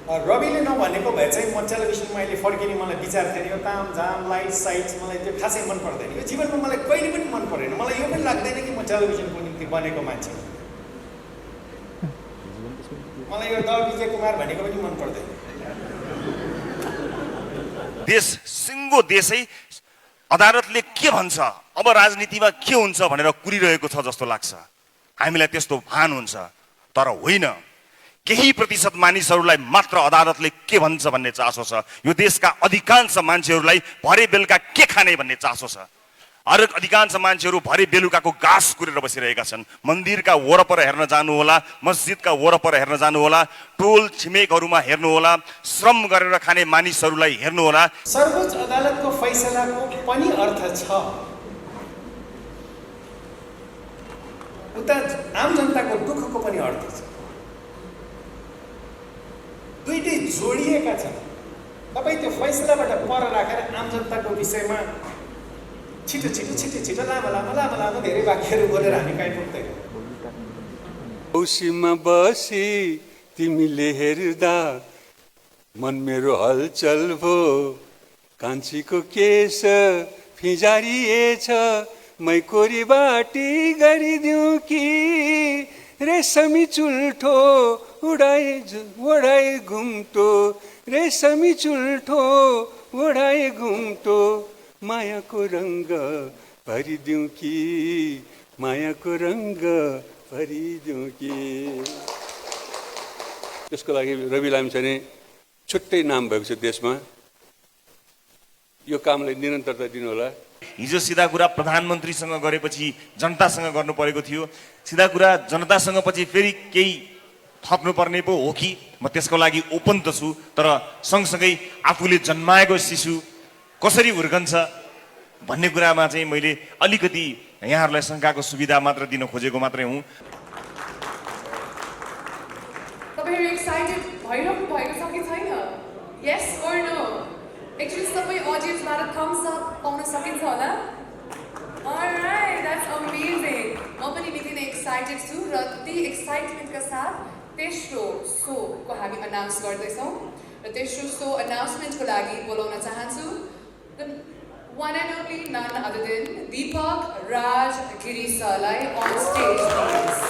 रविले नभनेको भए चाहिँ म टेलिभिजनमा अहिले फर्किने मलाई विचार थिएन। यो तामझाम लाइट साइट्स मलाई त्यो खासै मन पर्दैन। यो जीवनमा मलाई कहिले पनि मन परेन। मलाई यो पनि लाग्दैन कि म टेलिभिजनको निम्ति बनेको मान्छे। मलाई यो द विजय कुमार भनेको पनि मन पर्दैन। देश सिङ्गो देशै अदालतले के भन्छ, अब राजनीतिमा के हुन्छ भनेर कुरिरहेको छ जस्तो लाग्छ। हामीलाई त्यस्तो भान हुन्छ, तर होइन। केही प्रतिशत मानिसहरूलाई मात्र अदालतले के भन्छ भन्ने चासो छ। यो देशका अधिकांश मान्छेहरूलाई भरे बेलुका के खाने भन्ने चासो छ। अधिकांश मान्छेहरू भरे बेलुकाको घाँस कुरेर बसिरहेका छन्। मन्दिरका वरपर हेर्न जानुहोला, मस्जिदका वरपर हेर्न जानुहोला, टोल छिमेकहरूमा हेर्नुहोला, श्रम गरेर खाने मानिसहरूलाई हेर्नुहोला। सर्वोच्च अदालतको फैसलाको पनि अर्थ छ, उता आम जनताको दुःखको पनि अर्थ छ। दुईटै जोडिएका छन्। तपाईँ त्यो फैसलाबाट पर राखेर आम जनताको विषयमा छिटो छिटो छिटो छिटो लामो लामो लामो लामो धेरै वाक्यहरू बोलेर हामी कहीँ पुग्दैन। औसीमा बसी तिमीले हेर्दा मन मेरो हलचल भो, कान्छीको केस फिजारिएछ, मै कोरी बाटी गरिदिउँ कि, रेशमी चुल्ठो ओढाए घुम्टो, रेशमी चुल्ठो ओढाए घुम्टो, मायाको रङ्ग भरिदिउँ कि, मायाको रङ्ग भरिदिउँ कि। त्यसको लागि रवि लामिछाने छुट्टै नाम भएको छ देशमा। यो कामलाई निरन्तरता दिनुहोला। हिजो सिधा कुरा प्रधानमन्त्रीसँग गरेपछि जनतासँग गर्नु परेको थियो। सिधा कुरा जनतासँग पछि फेरि केही थप्नुपर्ने पो हो कि, म त्यसको लागि ओपन त छु। तर सँगसँगै आफूले जन्माएको शिशु कसरी हुर्कन्छ भन्ने कुरामा चाहिँ मैले अलिकति यहाँहरूलाई शङ्काको सुविधा मात्र दिन खोजेको मात्रै हुँ। तपाईहरु एक्साइटेड भइरहनु भएको छ कि छैन? यस ओर नो? एक्चुअली सबै अडियन्सबाट थम्स अप पाउन सकिन्छ होला? All right, that's amazing. म पनि निकै नै एक्साइटेड छु र त्यही एक्साइटमेन्टका साथ तेस्रो सोको हामी अनाउन्स गर्दैछौँ र तेस्रो सो अनाउन्समेन्टको लागि बोलाउन चाहन्छु one and only none other than Deepak Raj Giri Salai on stage, please.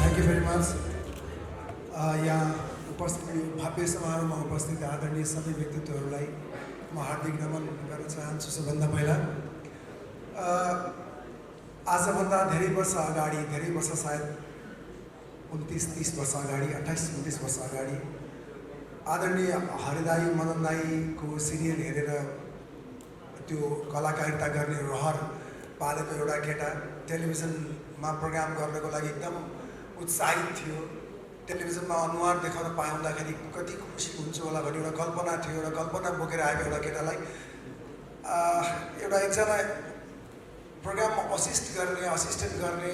Thank you very much. यहाँ उपस्थित भव्य समारोहमा उपस्थित आदरणीय सबै व्यक्तित्वहरूलाई म हार्दिक नमन गर्न चाहन्छु। सबभन्दा पहिला आजभन्दा धेरै वर्ष अगाडि, धेरै वर्ष सायद 29-30 वर्ष अगाडि, 28-29 वर्ष अगाडि आदरणीय हरिदाई मदन दाईको सिरियल हेरेर त्यो कलाकारिता गर्ने रहर पालेको एउटा केटा टेलिभिजनमा प्रोग्राम गर्नको लागि एकदम उत्साहित थियो। टेलिभिजनमा अनुहार देखाउन पाउँदाखेरि कति खुसी हुन्छु होला भन्ने एउटा कल्पना थियो। एउटा कल्पना बोकेर आएको एउटा केटालाई एउटा एकजना प्रोग्राममा असिस्टेन्ट गर्ने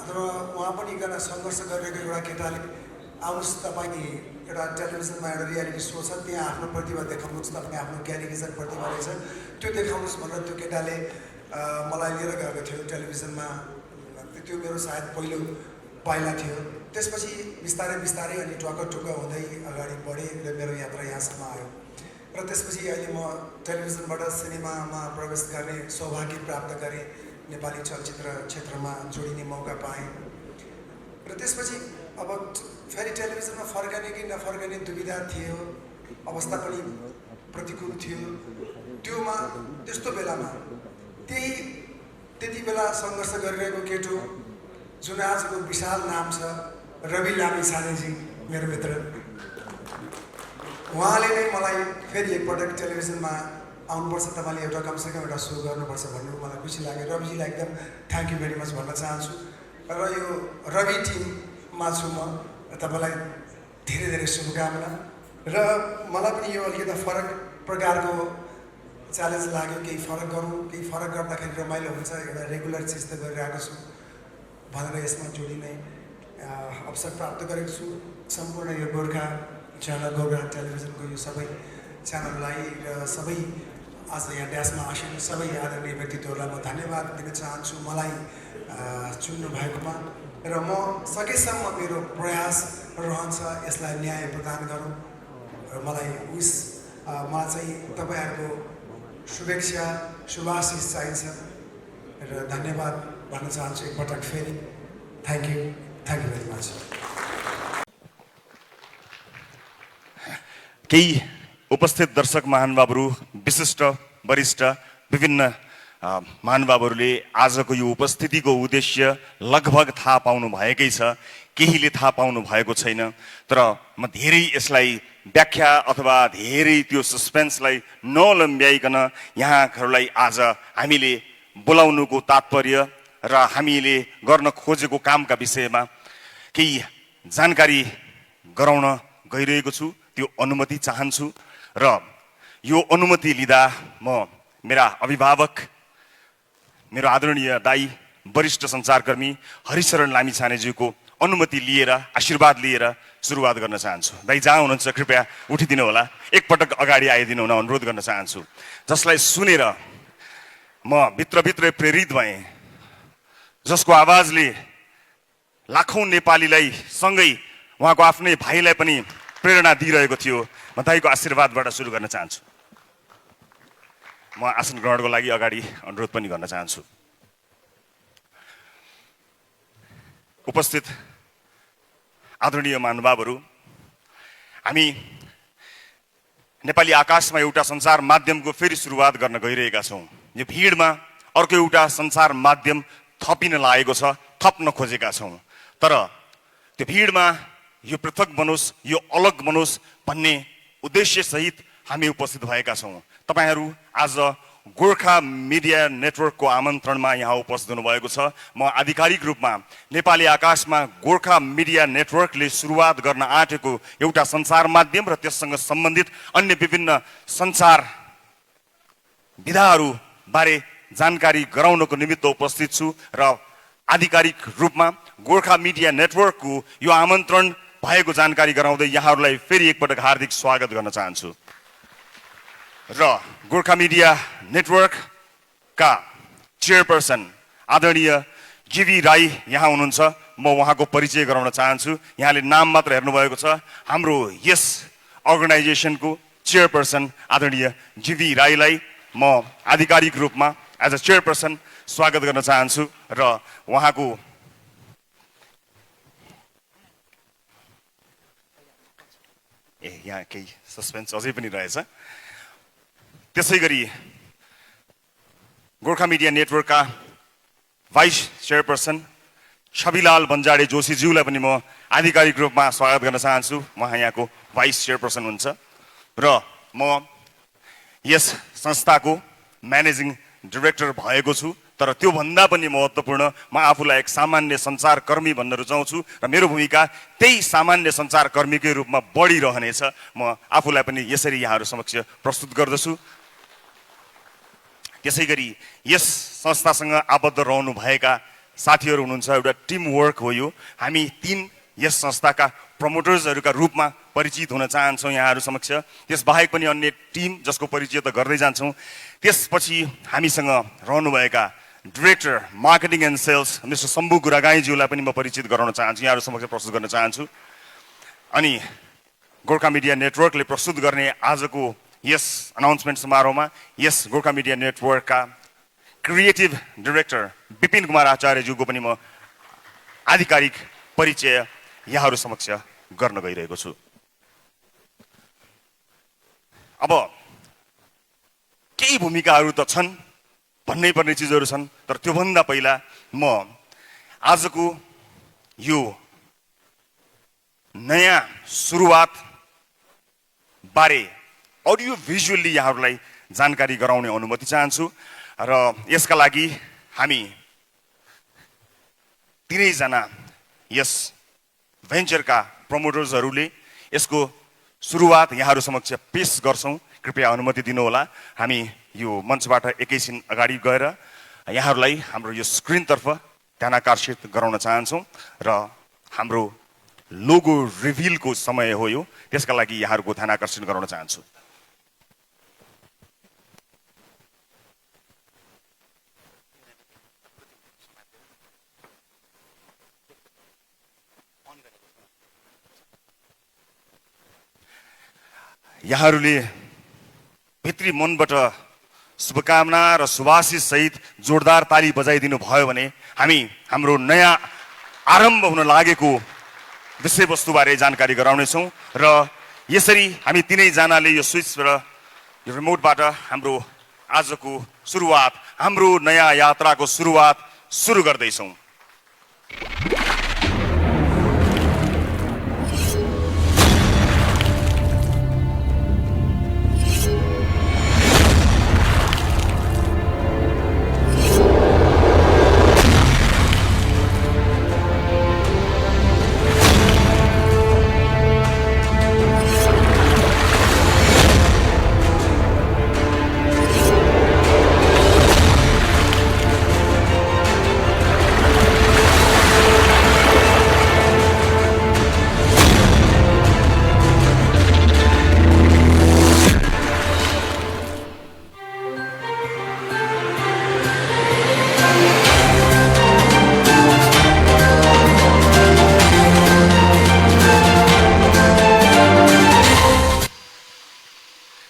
अथवा उहाँ पनि एकजना सङ्घर्ष गरेको एउटा केटाले आउनुहोस् तपाईँ एउटा टेलिभिजनमा एउटा रियालिटी सो छ, त्यहाँ आफ्नो प्रतिभा देखाउनुहोस्, तपाईँ आफ्नो क्यारिकेचर प्रतिभा रहेछ त्यो देखाउनुहोस् भनेर त्यो केटाले मलाई लिएर गएको थियो टेलिभिजनमा। त्यो मेरो सायद पहिलो पाइला थियो। त्यसपछि बिस्तारै बिस्तारै अनि टुक्क हुँदै अगाडि बढेँ र मेरो यात्रा यहाँसम्म आयो। र त्यसपछि अहिले म टेलिभिजनबाट सिनेमामा प्रवेश गर्ने सौभाग्य प्राप्त गरेँ। नेपाली चलचित्र क्षेत्रमा जोडिने मौका पाएँ र त्यसपछि अब फेरि टेलिभिजनमा फर्कने कि नफर्कने दुविधा थियो, अवस्था पनि प्रतिकूल थियो। त्यस्तो बेलामा त्यति बेला सङ्घर्ष गरिरहेको केटो जुन आजको विशाल नाम छ रवि लामिछानेजी मेरो मित्र, उहाँले नै मलाई फेरि एकपटक टेलिभिजनमा आउनुपर्छ, तपाईँले एउटा कमसेकम एउटा सो गर्नुपर्छ भन्नु मलाई खुसी लाग्यो। रविजीलाई एकदम थ्याङ्क यू भेरी मच भन्न चाहन्छु। र यो रवि टिममा छु म, तपाईँलाई धेरै धेरै शुभकामना। र मलाई पनि यो अलिकति फरक प्रकारको च्यालेन्ज लाग्यो, केही फरक गरौँ, केही फरक गर्दाखेरि रमाइलो हुन्छ, एउटा रेगुलर चिज त गरिरहेको छु भनेर यसमा जोडिने अवसर प्राप्त गरेको छु। सम्पूर्ण यो गोर्खा च्यानल, गोर्खा टेलिभिजनको यो सबै च्यानललाई र सबै आज यहाँ ड्यासमा आसिनु सबै आदरणीय व्यक्तित्वहरूलाई म धन्यवाद दिन चाहन्छु मलाई चुन्नु भएकोमा। र म सकेसम्म मेरो प्रयास रहन्छ यसलाई न्याय प्रदान गरौँ। र मलाई चाहिँ तपाईँहरूको शुभेच्छा, शुभाशिष चाहिन्छ र धन्यवाद भन्न चाहन्छु एकपटक फेरि। Thank you very much. केही उपस्थित दर्शक महानुभावहरू, विशिष्ट वरिष्ठ विभिन्न महानुभावहरूले आजको यो उपस्थितिको उद्देश्य लगभग थाहा पाउनु भएकै छ, केहीले थाहा पाउनु भएको छैन। तर म धेरै यसलाई व्याख्या अथवा धेरै त्यो सस्पेन्सलाई नलम्ब्याइकन यहाँहरूलाई आज हामीले बोलाउनुको तात्पर्य र हामीले गर्न खोजेको कामका विषयमा केही जानकारी गराउन गइरहेको छु। त्यो अनुमति चाहन्छु र यो अनुमति लिँदा म मेरा अभिभावक, मेरो आदरणीय दाई, वरिष्ठ सञ्चारकर्मी हरिशरण लामिछानेज्यूको अनुमति लिएर, आशीर्वाद लिएर सुरुवात गर्न चाहन्छु। दाई जहाँ हुनुहुन्छ कृपया उठिदिनु होला, एकपटक अगाडि आइदिनु हुन अनुरोध गर्न चाहन्छु। जसलाई सुनेर म भित्रभित्रै प्रेरित भएँ, जसको आवाजले लाखौँ नेपालीलाई सँगै उहाँको आफ्नै भाइलाई पनि प्रेरणा दिइरहेको थियो। म दाइको आशीर्वादबाट सुरु गर्न चाहन्छु। म आसन ग्रहणको लागि अगाडि अनुरोध पनि गर्न चाहन्छु। उपस्थित आदरणीय महानुभावहरू, हामी नेपाली आकाशमा एउटा सञ्चार माध्यमको फेरि सुरुवात गर्न गइरहेका छौँ। यो भिडमा अर्को एउटा सञ्चार माध्यम थपिन लागेको छ, थप्न खोजेका छौँ। तर त्यो भिडमा यो पृथक बनोस्, यो अलग बनोस् भन्ने उद्देश्यसहित हामी उपस्थित भएका छौँ। तपाईँहरू आज गोर्खा मिडिया नेटवर्कको आमन्त्रणमा यहाँ उपस्थित हुनुभएको छ। म आधिकारिक रूपमा नेपाली आकाशमा गोर्खा मिडिया नेटवर्कले सुरुवात गर्न आँटेको एउटा सञ्चार माध्यम र त्यससँग सम्बन्धित अन्य विभिन्न सञ्चार विधाहरू बारे जानकारी गराउनको निमित्त उपस्थित छु र आधिकारिक रूपमा गोर्खा मिडिया नेटवर्कको यो आमन्त्रण भएको जानकारी गराउँदै यहाँहरूलाई फेरि एकपटक हार्दिक स्वागत गर्न चाहन्छु। र गोर्खा मिडिया नेटवर्कका चेयरपर्सन आदरणीय जीवी राई यहाँ हुनुहुन्छ। म उहाँको परिचय गराउन चाहन्छु। यहाँले नाम मात्र हेर्नुभएको छ। हाम्रो यस अर्गनाइजेसनको चेयरपर्सन आदरणीय जीवी राईलाई म आधिकारिक रूपमा एज अ चेयरपर्सन स्वागत गर्न चाहन्छु र उहाँको यहाँ केही सस्पेन्स अझै पनि रहेछ। त्यसै गरी गोर्खा मिडिया नेटवर्कका भाइस चेयरपर्सन छविलाल बन्जाडे जोशीज्यूलाई पनि म आधिकारिक रूपमा स्वागत गर्न चाहन्छु। उहाँ यहाँको भाइस चेयरपर्सन हुनुहुन्छ र म यस संस्थाको म्यानेजिङ डाइरेक्टर भएको छु। तर त्योभन्दा पनि महत्त्वपूर्ण, म आफूलाई एक सामान्य सञ्चारकर्मी भन्न रुचाउँछु र मेरो भूमिका त्यही सामान्य सञ्चारकर्मीकै रूपमा बढिरहनेछ। म आफूलाई पनि यसरी यहाँहरू समक्ष प्रस्तुत गर्दछु। त्यसै गरी यस संस्थासँग आबद्ध रहनु भएका साथीहरू हुनुहुन्छ। एउटा टिम वर्क हो यो। हामी 3 यस संस्थाका प्रमोटर्सहरूका रूपमा परिचित हुन चाहन्छौँ यहाँहरू समक्ष। त्यसबाहेक पनि अन्य टिम जसको परिचय त गर्दै जान्छौँ। त्यसपछि हामीसँग रहनुभएका director marketing and sales mister Shambhu गुरागाईज्यूलाई पनि म परिचित गराउन चाहन्छु, यहाँहरू समक्ष प्रस्तुत गर्न चाहन्छु। अनि गोर्खा मिडिया नेटवर्कले प्रस्तुत गर्ने आजको यस अनाउन्समेन्ट समारोहमा यस गोर्खा मिडिया नेटवर्कका क्रिएटिभ डाइरेक्टर विपिन कुमार आचार्यज्यूको पनि म आधिकारिक परिचय यहाँहरू समक्ष गर्न गइरहेको छु। अब केही भूमिकाहरू त छन्, भन्नै पर्ने चिजहरू छन्। तर त्योभन्दा पहिला म आजको यो नयाँ सुरुवात बारे अडियो भिजुअल्ली यहाँहरूलाई जानकारी गराउने अनुमति चाहन्छु र यसका लागि हामी तीनैजना यस भेन्चरका प्रमोटर्सहरूले यसको सुरुवात यहाँहरू समक्ष पेश गर्छौँ। कृपया अनुमति दिनुहोला। हामी यो मञ्चबाट एकैछिन अगाडि गएर यहाँहरूलाई हाम्रो यो स्क्रिनतर्फ ध्यानाकर्षित गराउन चाहन्छौँ र हाम्रो लोगो रिभिलको समय हो यो, त्यसका लागि यहाँहरूको ध्यानाकर्षण गराउन चाहन्छु। यहाँहरूले भित्री मनबाट शुभकामना र शुभाशिष सहित जोरदार ताली बजाइदिनु भयो भने हामी हाम्रो नयाँ आरम्भ हुन लागेको विषयवस्तुबारे जानकारी गराउनेछौँ र यसरी हामी तीनैजनाले यो स्विच र यो रिमोटबाट हाम्रो आजको सुरुवात, हाम्रो नयाँ यात्राको सुरुवात सुरु गर्दैछौँ।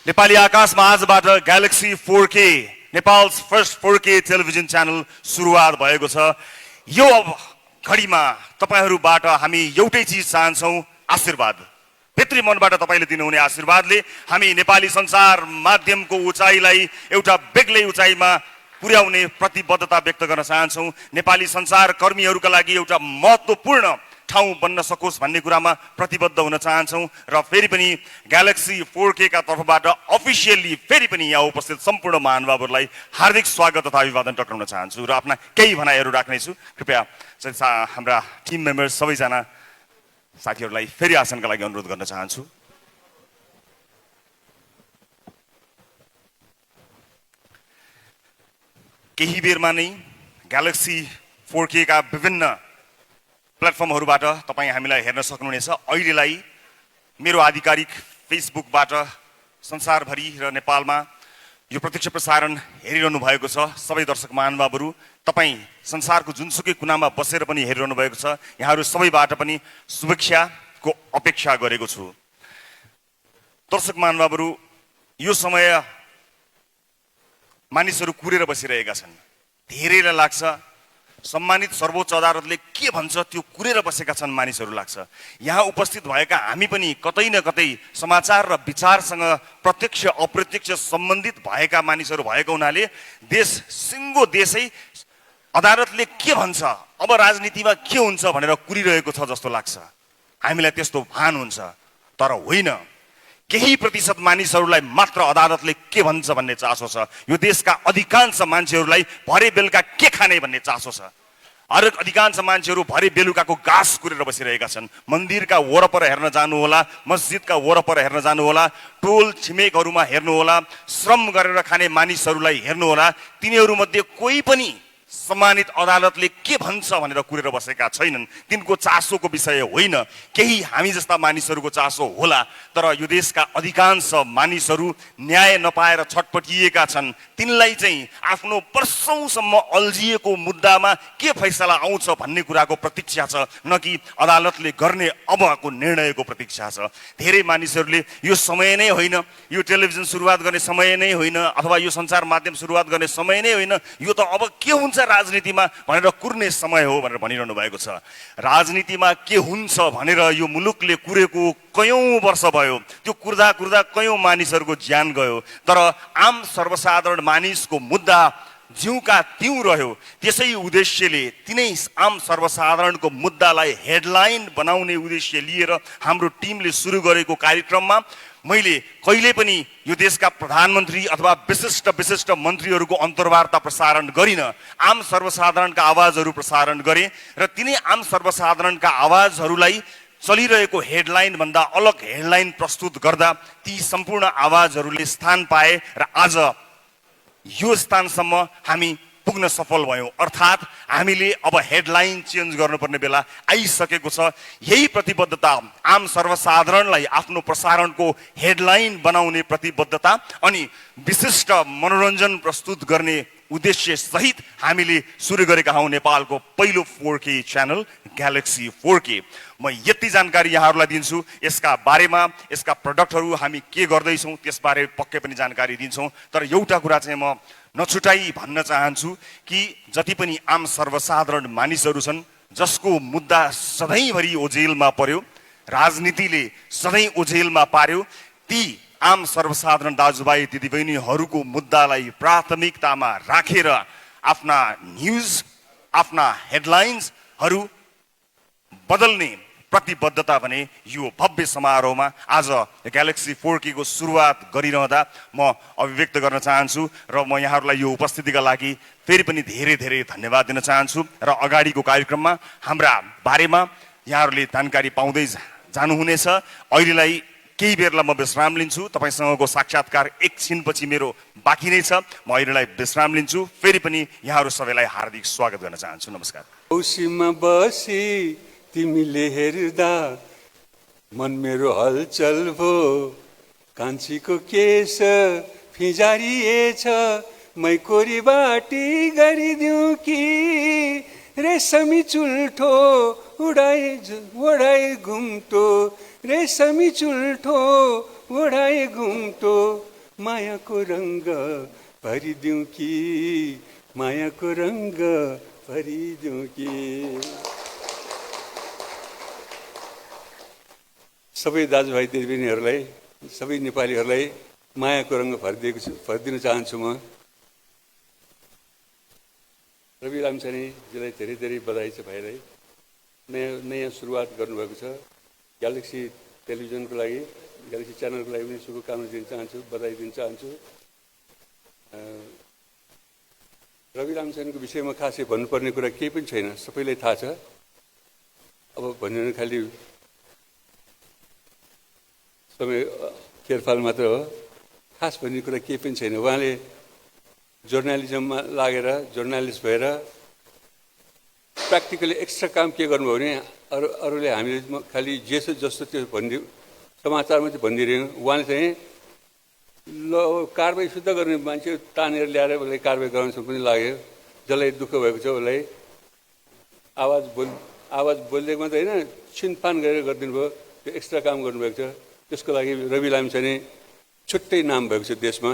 नेपाली आकाशमा आजबाट galaxy 4K, Nepal's first 4K television channel सुरुवात भएको छ। यो घडीमा तपाईहरूबाट हामी एउटै चिज चाहन्छौँ, आशीर्वाद। भित्री मनबाट तपाईले दिनुहुने आशीर्वादले हामी नेपाली संसार माध्यमको उचाइलाई एउटा बेग्लै उचाइमा पुर्याउने प्रतिबद्धता व्यक्त गर्न चाहन्छौँ। नेपाली संसार कर्मीहरूका लागि एउटा महत्त्वपूर्ण ठाउँ बन्न सकोस् भन्ने कुरामा प्रतिबद्ध हुन चाहन्छौँ र फेरि पनि ग्यालेक्सी 4K का तर्फबाट अफिसियली फेरि पनि यहाँ उपस्थित सम्पूर्ण महानुभावहरूलाई हार्दिक स्वागत तथा अभिवादन टक्राउन चाहन्छु र आफ्ना केही भनाइहरू राख्नेछु। कृपया हाम्रा टिम मेम्बर्स सबैजना साथीहरूलाई फेरि आसनका लागि अनुरोध गर्न चाहन्छु। केही बेरमा नै ग्यालेक्सी 4K का विभिन्न प्लेटफर्महरूबाट तपाईँ हामीलाई हेर्न सक्नुहुनेछ। अहिलेलाई मेरो आधिकारिक फेसबुकबाट संसारभरि र नेपालमा यो प्रत्यक्ष प्रसारण हेरिरहनु भएको छ। सबै दर्शक महानुभावहरू, तपाईँ संसारको जुनसुकै कुनामा बसेर पनि हेरिरहनु भएको छ। यहाँहरू सबैबाट पनि शुभेच्छाको अपेक्षा गरेको छु। दर्शक महानुभावहरू, यो समय मानिसहरू कुरेर बसिरहेका छन्। धेरैलाई लाग्छ सम्मानित सर्वोच्च अदालतले के भन्छ त्यो कुरेर बसेका छन् मानिसहरू लाग्छ। यहाँ उपस्थित भएका हामी पनि कतै न कतै समाचार र विचारसँग प्रत्यक्ष अप्रत्यक्ष सम्बन्धित भएका मानिसहरू भएको हुनाले देश सिङ्गो देशै अदालतले के भन्छ, अब राजनीतिमा के हुन्छ भनेर कुरिरहेको छ जस्तो लाग्छ। हामीलाई त्यस्तो भान हुन्छ, तर होइन। केही प्रतिशत मानिसहरूलाई मात्र अदालतले के भन्छ भन्ने चासो छ। यो देशका अधिकांश मान्छेहरूलाई भरे बेलुका के खाने भन्ने चासो छ। अधिकांश मान्छेहरू भरे बेलुकाको घाँस कुरेर बसिरहेका छन्। मन्दिरका वरपर हेर्न जानुहोला, मस्जिदका वरपर हेर्न जानुहोला, टोल छिमेकहरूमा हेर्नुहोला, श्रम गरेर खाने मानिसहरूलाई हेर्नुहोला। तिनीहरूमध्ये कोही पनि सम्मानित अदालतले के भन्छ भनेर कुरेर बसेका छैनन्। तिनको चासोको विषय होइन, केही हामी जस्ता मानिसहरूको चासो होला। तर यो देशका अधिकांश मानिसहरू न्याय नपाएर छटपटिएका छन्। तिनलाई चाहिँ आफ्नो वर्षौंसम्म अल्झिएको मुद्दामा के फैसला आउँछ भन्ने कुराको प्रतीक्षा छ, न कि अदालतले गर्ने अबको निर्णयको प्रतीक्षा छ। धेरै मानिसहरूले यो समय नै होइन, यो टेलिभिजन सुरुवात गर्ने समय नै होइन, अथवा यो सञ्चार माध्यम सुरुवात गर्ने समय नै होइन, यो त अब के हुन्छ राजनीतिमा भनेर कुर्ने समय हो भनेर भनिरहनु भएको छ। राजनीतिमा के हुन्छ भनेर यो मुलुकले कुरेको कयौं वर्ष भयो। त्यो कुर्दा कुर्दा कयौं मानिसहरूको ज्यान गयो। तर आम सर्वसाधारण मानिसको मुद्दा जिउका तिउँ रह्यो। त्यसै उद्देश्यले तिनै आम सर्वसाधारणको मुद्दालाई हेडलाइन बनाउने उद्देश्य लिएर हाम्रो टिमले सुरु गरेको कार्यक्रममा मैले कहिले पनि यो देशका प्रधानमन्त्री अथवा विशिष्ट विशिष्ट मन्त्रीहरूको अन्तर्वार्ता प्रसारण गरिन। आम सर्वसाधारणका आवाजहरू प्रसारण गरे र तिनै आम सर्वसाधारणका आवाजहरूलाई चलिरहेको हेडलाइन भन्दा अलग हेडलाइन प्रस्तुत गर्दा ती सम्पूर्ण आवाजहरूले स्थान पाए र आज यो स्थानसम्म हामी पुग्न सफल भयौं। अर्थात् हामीले अब हेडलाइन चेन्ज गर्नुपर्ने बेला आइसकेको छ। यही प्रतिबद्धता आम सर्वसाधारणलाई आफ्नो प्रसारणको हेडलाइन बनाउने प्रतिबद्धता अनि विशिष्ट मनोरञ्जन प्रस्तुत गर्ने उद्देश्य सहित हामीले सुरु गरेका हौं नेपालको पहिलो 4K च्यानल ग्यालेक्सी 4K। म यति जानकारी यहाँहरूलाई दिन्छु। यसका बारेमा यसका प्रडक्टहरू हामी के गर्दैछौँ त्यसबारे पक्कै पनि जानकारी दिन्छौँ। तर एउटा कुरा चाहिँ म नछुटाई भन्न चाहन्छु कि जति पनि आम सर्वसाधारण मानिसहरू छन् जसको मुद्दा सधैँभरि ओझेलमा पर्यो, राजनीतिले सधैँ ओझेलमा पार्यो, ती आम सर्वसाधारण दाजुभाइ दिदीबहिनीहरूको मुद्दालाई प्राथमिकतामा राखेर आफ्ना न्युज आफ्ना हेडलाइन्सहरू बदल्ने प्रतिबद्धता भने यो भव्य समारोहमा आज ग्यालेक्सी 4K को सुरुवात गरिरहँदा म अभिव्यक्त गर्न चाहन्छु र म यहाँहरूलाई यो उपस्थितिका लागि फेरि पनि धेरै धेरै धन्यवाद दिन चाहन्छु र अगाडिको कार्यक्रममा हाम्रा बारेमा यहाँहरूले जानकारी पाउँदै जानुहुनेछ। अहिलेलाई केही बेरलाई म विश्राम लिन्छु। तपाईसँगको साक्षात्कार एकछिनपछि मेरो बाँकी नै छ। म अहिलेलाई विश्राम लिन्छु। फेरि पनि यहाँहरू सबैलाई हार्दिक स्वागत गर्न चाहन्छु। नमस्कार। औसीमा बसी तिमीले हेर्दा मन मेरो हलचल भो, कान्छीको केस फिजारिएछ, मै कोरी बाटी गरिदिउँ कि रेशमी चुल्ठो ओढाए घुम्टो, रेशमी चुल्ठो ओढाए घुम्टो, मायाको रङ्ग भरिदिउँ कि, मायाको रङ्ग भरिदिउँ कि। सबै दाजुभाइ दिदीबहिनीहरूलाई, सबै नेपालीहरूलाई मायाको रङ्ग भरिदिन चाहन्छु। म रवि लामिछानेजीलाई धेरै धेरै बधाई छ। भाइलाई नयाँ सुरुवात गर्नुभएको छ। ग्यालेक्सी टेलिभिजनको लागि, ग्यालेक्सी च्यानलको लागि पनि शुभकामना दिन चाहन्छु, बधाई दिन चाहन्छु। रवि लामिछानेको विषयमा खासै भन्नुपर्ने कुरा केही पनि छैन, सबैलाई थाहा छ। अब भन्नु खालि समय केरफाल मात्र हो, खास भन्ने कुरा केही पनि छैन। उहाँले जर्नलिजममा लागेर जर्नलिस्ट भएर प्र्याक्टिकली एक्स्ट्रा काम के गर्नुभयो भने अरूले हामीले खालि जेसो जस्तो त्यो भनिदियो, समाचारमा चाहिँ भनिदिइरह्यौँ। उहाँले चाहिँ ल कारबाही शुद्ध गर्ने मान्छे तानेर ल्याएर उसलाई कारबाही गराउनु पनि लाग्यो। जसलाई दुःख भएको छ उसलाई आवाज बोलिदिएको मात्रै होइन, छिनफान गरेर गरिदिनु भयो। त्यो एक्स्ट्रा काम गर्नुभएको छ। त्यसको लागि रवि लामिछाने छुट्टै नाम भएको छ देशमा।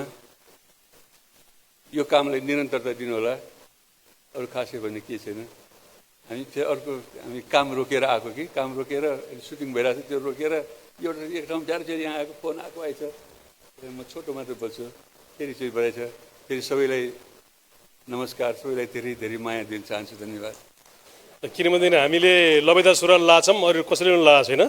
यो कामलाई निरन्तरता दिनु होला। अरू खासै भन्ने केही छैन। हामी हामी काम रोकेर आएको कि काम रोकेर सुटिङ भइरहेको छ, त्यो रोकेर एउटा एक ठाउँ जाएर चाहिँ यहाँ आएको फोन आएको आएछ। म छोटो मात्र बोल्छु, फेरि चाहिँ बढाएछ। फेरि सबैलाई नमस्कार, सबैलाई धेरै धेरै माया दिन चाहन्छु। धन्यवाद। किनभने हामीले लबेदा सुरुवाल लाछौँ, अरू कसैले पनि लगाएको छैन।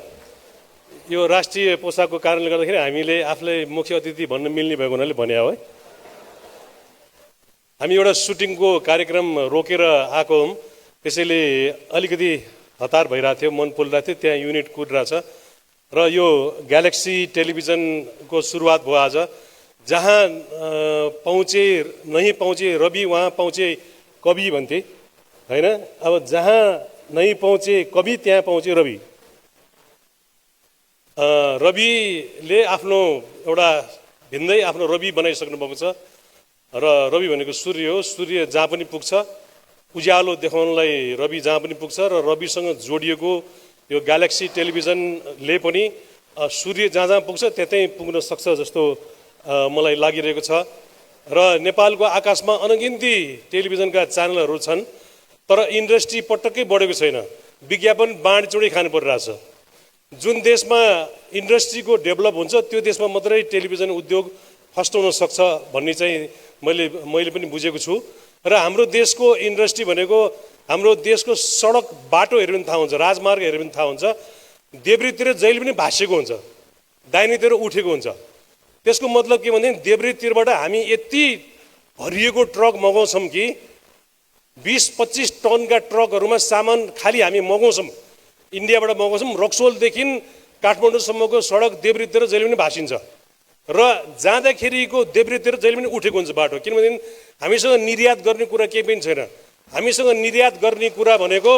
यो राष्ट्रिय पोसाकको कारणले गर्दाखेरि हामीले आफूलाई मुख्य अतिथि भन्न मिल्ने भएको हुनाले भने हो। हामी एउटा सुटिङको कार्यक्रम रोकेर आएको हौँ, त्यसैले अलिकति हतार भइरहेको थियो, मन पोलिरहेको थियो। त्यहाँ युनिट कुदिरहेछ र यो ग्यालेक्सी टेलिभिजनको सुरुवात भयो आज। जहाँ पहुँचे नहीं पहुँचे रवि, वहाँ पहुँचे कवि भन्थे होइन। अब जहाँ नहीं पहुँचे कवि, त्यहाँ पहुँचे रवि। रविले आफ्नो एउटा भिन्दै आफ्नो रवि बनाइसक्नु भएको छ र रवि भनेको सूर्य हो। सूर्य जहाँ पनि पुग्छ, उज्यालो देखाउनलाई रवि जहाँ पनि पुग्छ र रविसँग जोडिएको यो ग्यालेक्सी टेलिभिजनले पनि सूर्य जहाँ जहाँ पुग्छ त्यतै पुग्न सक्छ जस्तो मलाई लागिरहेको छ। र नेपालको आकाशमा अनगिन्ती टेलिभिजनका च्यानलहरू छन्, तर इन्डस्ट्री पटक्कै बढेको छैन। विज्ञापन बाँडचुँडी खानु परिरहेछ। जुन देशमा इन्डस्ट्रीको डेभलप हुन्छ त्यो देशमा मात्रै टेलिभिजन उद्योग फस्टाउन सक्छ भन्ने चाहिँ मैले पनि बुझेको छु। र हाम्रो देशको इन्डस्ट्री भनेको हाम्रो देशको सडक बाटो हेऱ्यो भने थाहा हुन्छ, राजमार्ग हेऱ्यो भने थाहा हुन्छ, देब्रेतिर जहिले पनि भाँसिएको हुन्छ। दाहिनेतिर उठेको हुन्छ। त्यसको मतलब के भनेदेखि देब्रेतिरबाट हामी यति भरिएको ट्रक मगाउँछौँ कि 20-25 टनका ट्रकहरूमा सामान खालि हामी मगाउँछौँ, इन्डियाबाट मगाउँछौँ। रक्सोलदेखि काठमाडौँसम्मको सडक देब्रेतिर जहिले पनि भासिन्छ र जाँदाखेरिको देब्रेतिर जहिले पनि उठेको हुन्छ बाटो। किनभने हामीसँग निर्यात गर्ने कुरा केही पनि छैन। हामीसँग निर्यात गर्ने कुरा भनेको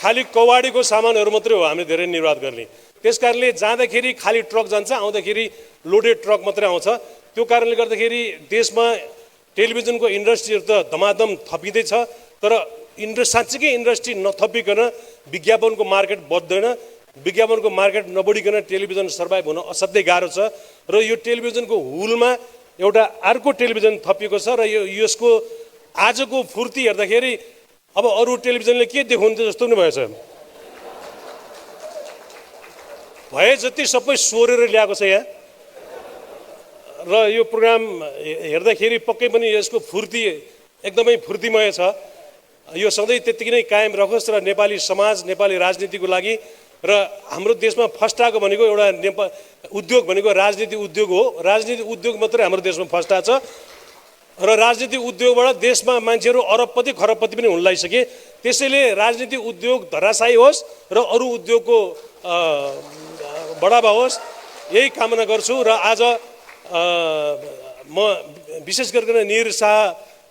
खालि कवाडीको सामानहरू मात्रै हो हामीले धेरै निर्यात गर्ने। त्यस कारणले जाँदाखेरि खाली ट्रक जान्छ, आउँदाखेरि लोडेड ट्रक मात्रै आउँछ। त्यो कारणले गर्दाखेरि देशमा टेलिभिजनको इन्डस्ट्रीहरू त धमाधम थपिँदैछ, तर साँच्चीकै इन्डस्ट्री नथपिकन विज्ञापनको मार्केट बढ्दैन। विज्ञापनको मार्केट नबढिकन टेलिभिजन सर्भाइभ हुन असाध्यै गाह्रो छ र यो टेलिभिजनको हुलमा एउटा अर्को टेलिभिजन थपिएको छ र यसको आजको फुर्ती हेर्दाखेरि अब अरू टेलिभिजनले के देखाउँथ्यो जस्तो पनि भएछ। भए जति सबै सोरेर ल्याएको छ यहाँ र यो प्रोग्राम हेर्दाखेरि पक्कै पनि यसको फुर्ती एकदमै फुर्तीमय छ। यो सधैँ त्यत्तिकै नै कायम रहोस् र नेपाली समाज, नेपाली राजनीतिको लागि र हाम्रो देशमा फस्टाएको भनेको एउटा उद्योग भनेको राजनीति उद्योग हो। राजनीति उद्योग मात्रै हाम्रो देशमा फस्टाएको छ र राजनीति उद्योगबाट देशमा मान्छेहरू अरबपति खरबपति पनि हुन लागिसके। त्यसैले राजनीति उद्योग धराशायी होस् र अरू उद्योगको बढावा होस्, यही कामना गर्छु। र आज म विशेष गरिकन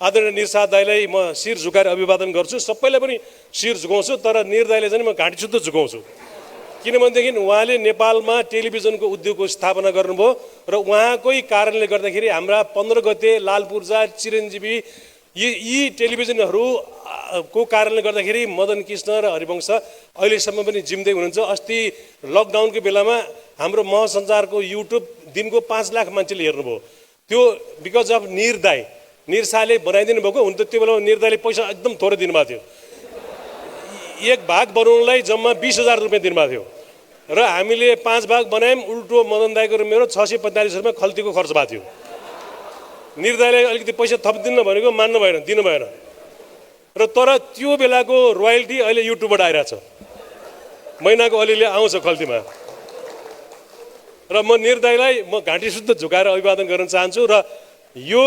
आदरणीय निर शाह दाईलाई म शिर झुकाएर अभिवादन गर्छु। सबैलाई पनि शिर झुकाउँछु, तर निर दाईले चाहिँ म घाँटी शुद्ध झुकाउँछु। किनभनेदेखि उहाँले नेपालमा टेलिभिजनको उद्योगको स्थापना गर्नुभयो र उहाँकै कारणले गर्दाखेरि हाम्रा 15 गते, लालपुर्जा, चिरञ्जीवी यी टेलिभिजनहरू को कारणले गर्दाखेरि मदन कृष्ण र हरिवंश अहिलेसम्म पनि जिम्दै हुनुहुन्छ। अस्ति लकडाउनको बेलामा हाम्रो महसञ्चारको युट्युब दिनको 5 लाख मान्छेले हेर्नुभयो। त्यो बिकज अफ निर दाई, निर शाहले बनाइदिनु भएको। हुन त त्यो बेलामा निर दाईले पैसा एकदम थोरै दिनुभएको थियो। एक भाग बनाउनलाई जम्मा 20,000 रुपियाँ दिनुभएको थियो र हामीले 5 भाग बनायौँ। उल्टो मदन दाईको र मेरो 645 रुपियाँ खल्तीको खर्च भएको थियो। निर दाईले अलिकति पैसा थपिदिनु भनेको मान्नु भएन, दिनु भएन र तर त्यो बेलाको रोयल्टी अहिले युट्युबबाट आइरहेछ, महिनाको अलिअलि आउँछ खल्तीमा। र म निर दाईलाई म घाँटी शुद्ध झुकाएर अभिवादन गर्न चाहन्छु र यो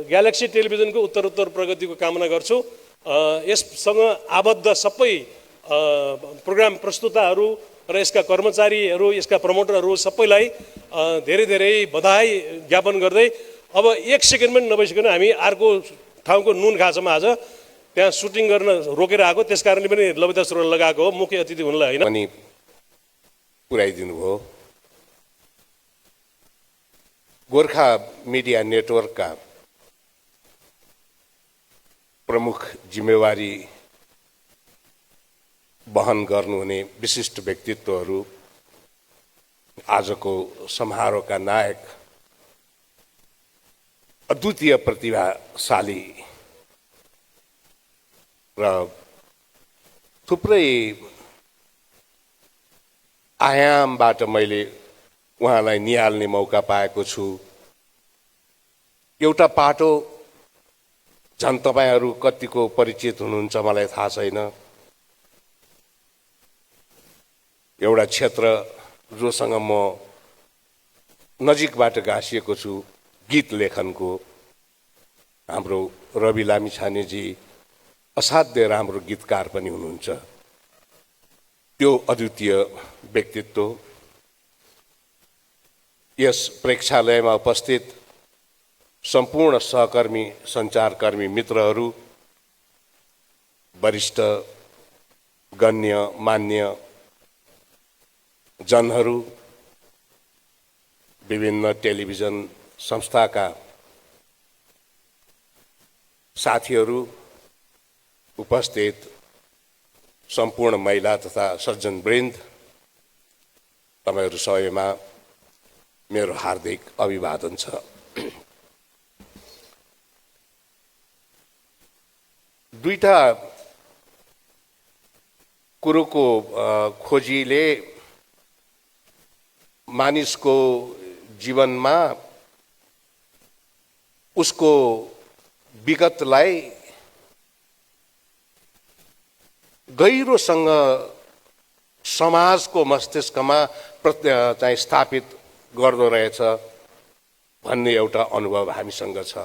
ग्यालेक्सी टेलिभिजनको उत्तरोत्तर प्रगतिको कामना गर्छु। यससँग आबद्ध सबै प्रोग्राम प्रस्तुताहरू र यसका कर्मचारीहरू, यसका प्रमोटरहरू सबैलाई धेरै धेरै बधाई ज्ञापन गर्दै अब 1 सेकेन्ड पनि नबसिकन हामी अर्को ठाउँको नुन खाँचोमा आज त्यहाँ सुटिङ गर्न रोकेर आएको। त्यस कारणले पनि ललिता सुरुवाल लगाएको हो, मुख्य अतिथि हुनलाई होइन अनि पुर्याइदिनु भयो। गोर्खा मिडिया नेटवर्कका प्रमुख जिम्मेवारी वहन गर्नुहुने विशिष्ट व्यक्तित्वहरू, आजको समारोहका नायक, अद्वितीय प्रतिभाशाली र थुप्रै आयामबाट मैले उहाँलाई निहाल्ने मौका पाएको छु। एउटा पाटो झन् तपाईहरू कतिको परिचित हुनुहुन्छ मलाई थाहा छैन। एउटा क्षेत्र जोसँग म नजिकबाट गाँसिएको छु, गीत लेखनको। हाम्रो रवि लामिछानेजी असाध्य राम्रो गीतकार पनि हुनुहुन्छ। त्यो अद्वितीय व्यक्तित्व, यस प्रेक्षालयमा उपस्थित सम्पूर्ण सहकर्मी, सञ्चारकर्मी मित्रहरू, वरिष्ठ गण्य मान्य जनहरू, विभिन्न टेलिभिजन संस्थाका साथीहरू, उपस्थित सम्पूर्ण महिला तथा सज्जनवृन्द, तपाईहरू सबैमा मेरो हार्दिक अभिवादन छ। दुईटा कुरोको खोजीले मानिसको जीवनमा उसको विगतलाई गहिरोसँग समाजको मस्तिष्कमा चाहिँ स्थापित गर्दो रहेछ भन्ने एउटा अनुभव हामीसँग छ।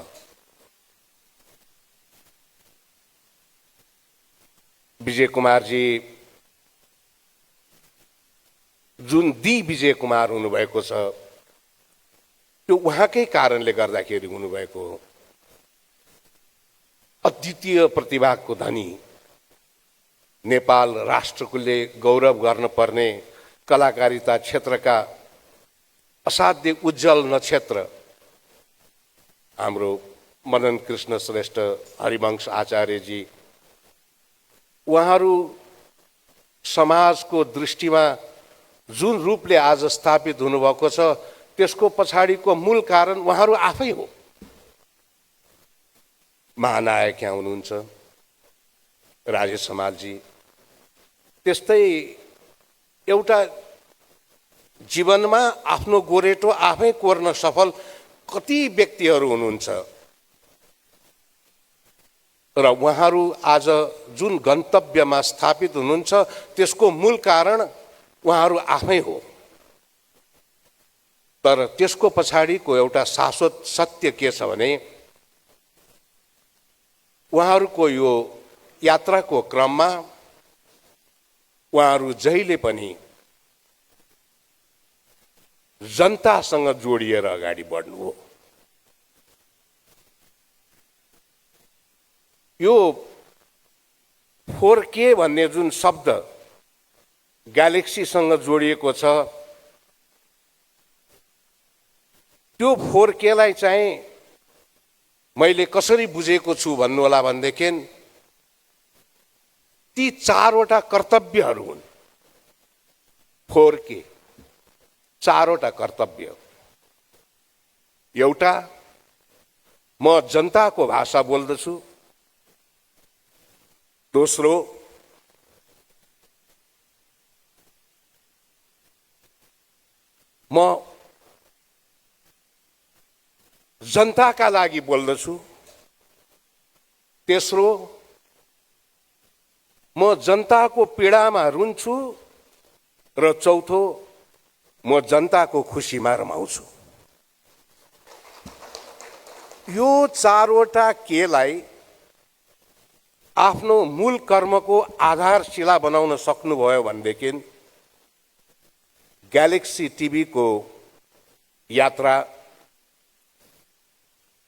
विजय कुमारजी जुन दी विजय कुमार हुनुभएको छ त्यो उहाँकै कारणले गर्दाखेरि हुनुभएको हो। अद्वितीय प्रतिभाको धनी, नेपाल राष्ट्रले गौरव गर्न पर्ने कलाकारिता क्षेत्रका असाध्य उज्जवल नक्षत्र हाम्रो मदन कृष्ण श्रेष्ठ, हरिवंश आचार्यजी, उहाँहरू समाजको दृष्टिमा जुन रूपले आज स्थापित हुनुभएको छ त्यसको पछाडिको मूल कारण उहाँहरू आफै हो। महानायक यहाँ हुनुहुन्छ राजेश हमालजी, त्यस्तै एउटा जीवनमा आफ्नो गोरेटो आफै कोर्न सफल कति व्यक्तिहरू हुनुहुन्छ र उहाँहरू आज जुन गन्तव्यमा स्थापित हुनुहुन्छ त्यसको मूल कारण उहाँहरू आफै हो। तर त्यसको पछाडिको एउटा शाश्वत सत्य के छ भने उहाँहरूको यो यात्राको क्रममा उहाँहरू जहिले पनि जनतासँग जोडिएर अगाडि बढ्नु हो। यो 4K भन्ने जुन शब्द ग्यालेक्सीसँग जोडिएको छ त्यो 4Kलाई चाहिँ मैले कसरी बुझेको छु भन्नु होला भनेदेखि ती 4वटा कर्तव्यहरू हुन्। 4K 4वटा कर्तव्य। एउटा, म जनताको भाषा बोल्दछु। दोस्रो, म जनताका लागि बोल्दछु। तेस्रो, म जनताको पीडामा रुन्छु र चौथो, म जनताको खुसीमा रमाउँछु। यो 4वटा केलाई आफ्नो मूल कर्मको आधारशिला बनाउन सक्नुभयो भनेदेखि ग्यालेक्सी टिभीको यात्रा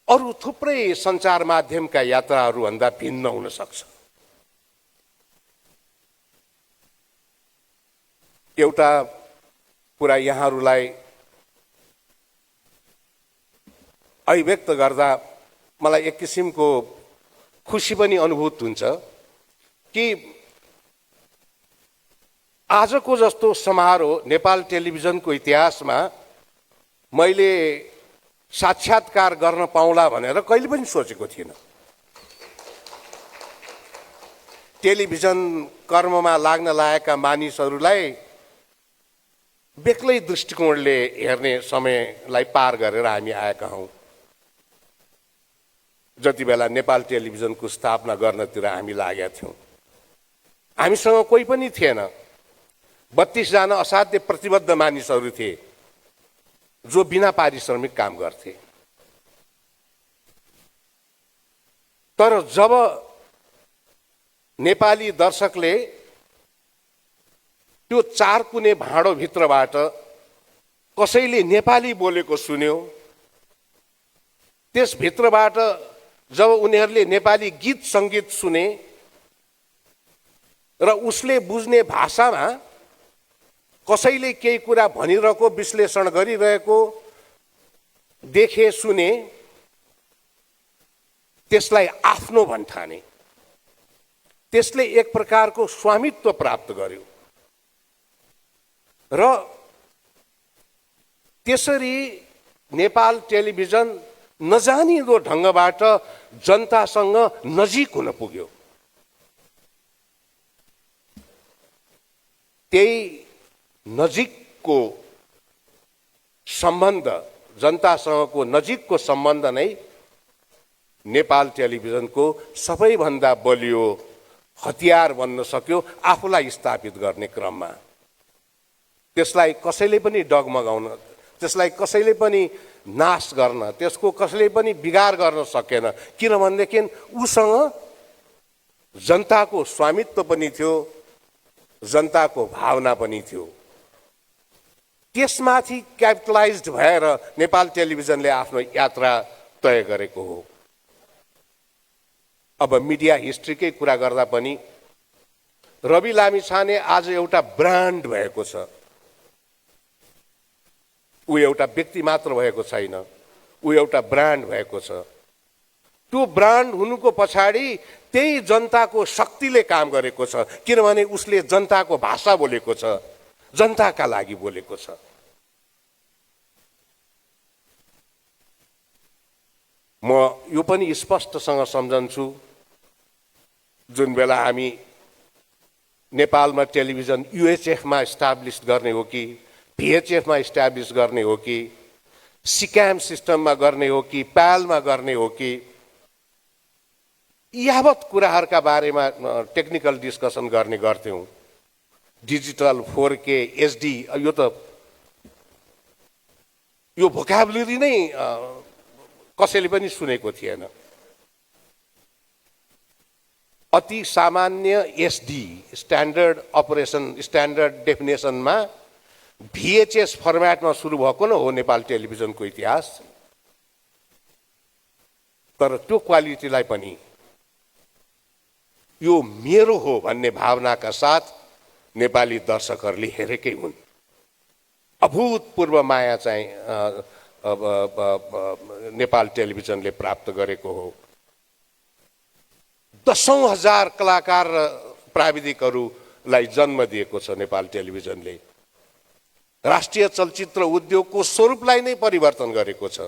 अरू थुप्रै सञ्चार माध्यमका यात्राहरूभन्दा भिन्न हुन सक्छ। एउटा कुरा यहाँहरूलाई अभिव्यक्त गर्दा मलाई एक किसिमको खुसी पनि अनुभूत हुन्छ कि आजको जस्तो समारोह नेपाल टेलिभिजनको इतिहासमा मैले साक्षात्कार गर्न पाउला भनेर कहिले पनि सोचेको थिइनँ। टेलिभिजन कर्ममा लाग्न लागेका मानिसहरूलाई बेग्लै दृष्टिकोणले हेर्ने समयलाई पार गरेर हामी आएका हौँ। जति बेला नेपाल टेलिभिजनको स्थापना गर्नतिर हामी लागेका थियौँ, हामीसँग कोही पनि थिएन। 32 जना असाध्य प्रतिबद्ध मानिसहरू थिए जो बिना पारिश्रमिक काम गर्थे। तर जब नेपाली दर्शकले त्यो 4 कुने भाँडो भित्रबाट कसैले नेपाली बोलेको सुन्यो, त्यस भित्रबाट जब उनीहरूले नेपाली गीत सङ्गीत सुने र उसले बुझ्ने भाषामा कसैले केही कुरा भनिरहेको, विश्लेषण गरिरहेको देखे, सुने, त्यसलाई आफ्नो भन्ठाने, त्यसले एक प्रकारको स्वामित्व प्राप्त गर्यो र त्यसरी नेपाल टेलिभिजन नजानिदो ढङ्गबाट जनतासँग नजिक हुन पुग्यो। त्यही नजिकको सम्बन्ध, जनतासँगको नजिकको सम्बन्ध नै नेपाल टेलिभिजनको सबैभन्दा बलियो हतियार बन्न सक्यो आफूलाई स्थापित गर्ने क्रममा। त्यसलाई कसैले पनि डगमगाउन, त्यसलाई कसैले पनि नाश गर्न, त्यसको कसैले पनि बिगार गर्न सकेन। किनभनेदेखि उसँग जनताको स्वामित्व पनि थियो, जनताको भावना पनि थियो। त्यसमाथि क्यापिटलाइज्ड भएर नेपाल टेलिभिजनले आफ्नो यात्रा तय गरेको हो। अब मिडिया हिस्ट्रीकै कुरा गर्दा पनि रवि लामिछाने आज एउटा ब्रान्ड भएको छ। ऊ एउटा व्यक्ति मात्र भएको छैन, ऊ एउटा ब्रान्ड भएको छ। त्यो ब्रान्ड हुनुको पछाडि त्यही जनताको शक्तिले काम गरेको छ, किनभने उसले जनताको भाषा बोलेको छ, जनताका लागि बोलेको छ। म यो पनि स्पष्टसँग सम्झन्छु, जुन बेला हामी नेपालमा टेलिभिजन युएचएफमा इस्टाब्लिस गर्ने हो कि भिएचएफमा इस्टाब्लिस गर्ने हो कि सिक्याम सिस्टममा गर्ने हो कि प्यालमा गर्ने हो कि, यावत कुराहरूका बारेमा टेक्निकल डिस्कसन गर्ने गर्थ्यौँ। डिजिटल 4K HD, यो भोकाबुलरी नै कसैले पनि सुनेको थिएन। अति सामान्य SD स्ट्यान्डर्ड अपरेसन स्ट्यान्डर्ड डेफिनेसनमा VHS फर्मेटमा सुरु भएको न हो नेपाल टेलिभिजनको इतिहास। तर त्यो क्वालिटीलाई पनि यो मेरो हो भन्ने भावनाका साथ नेपाली दर्शकहरूले हेरेकै हुन्। अभूतपूर्व माया चाहिँ नेपाल टेलिभिजनले प्राप्त गरेको हो। दशौं हजार कलाकार र प्राविधिकहरूलाई जन्म दिएको छ नेपाल टेलिभिजनले। राष्ट्रिय चलचित्र उद्योगको स्वरूपलाई नै परिवर्तन गरेको छ।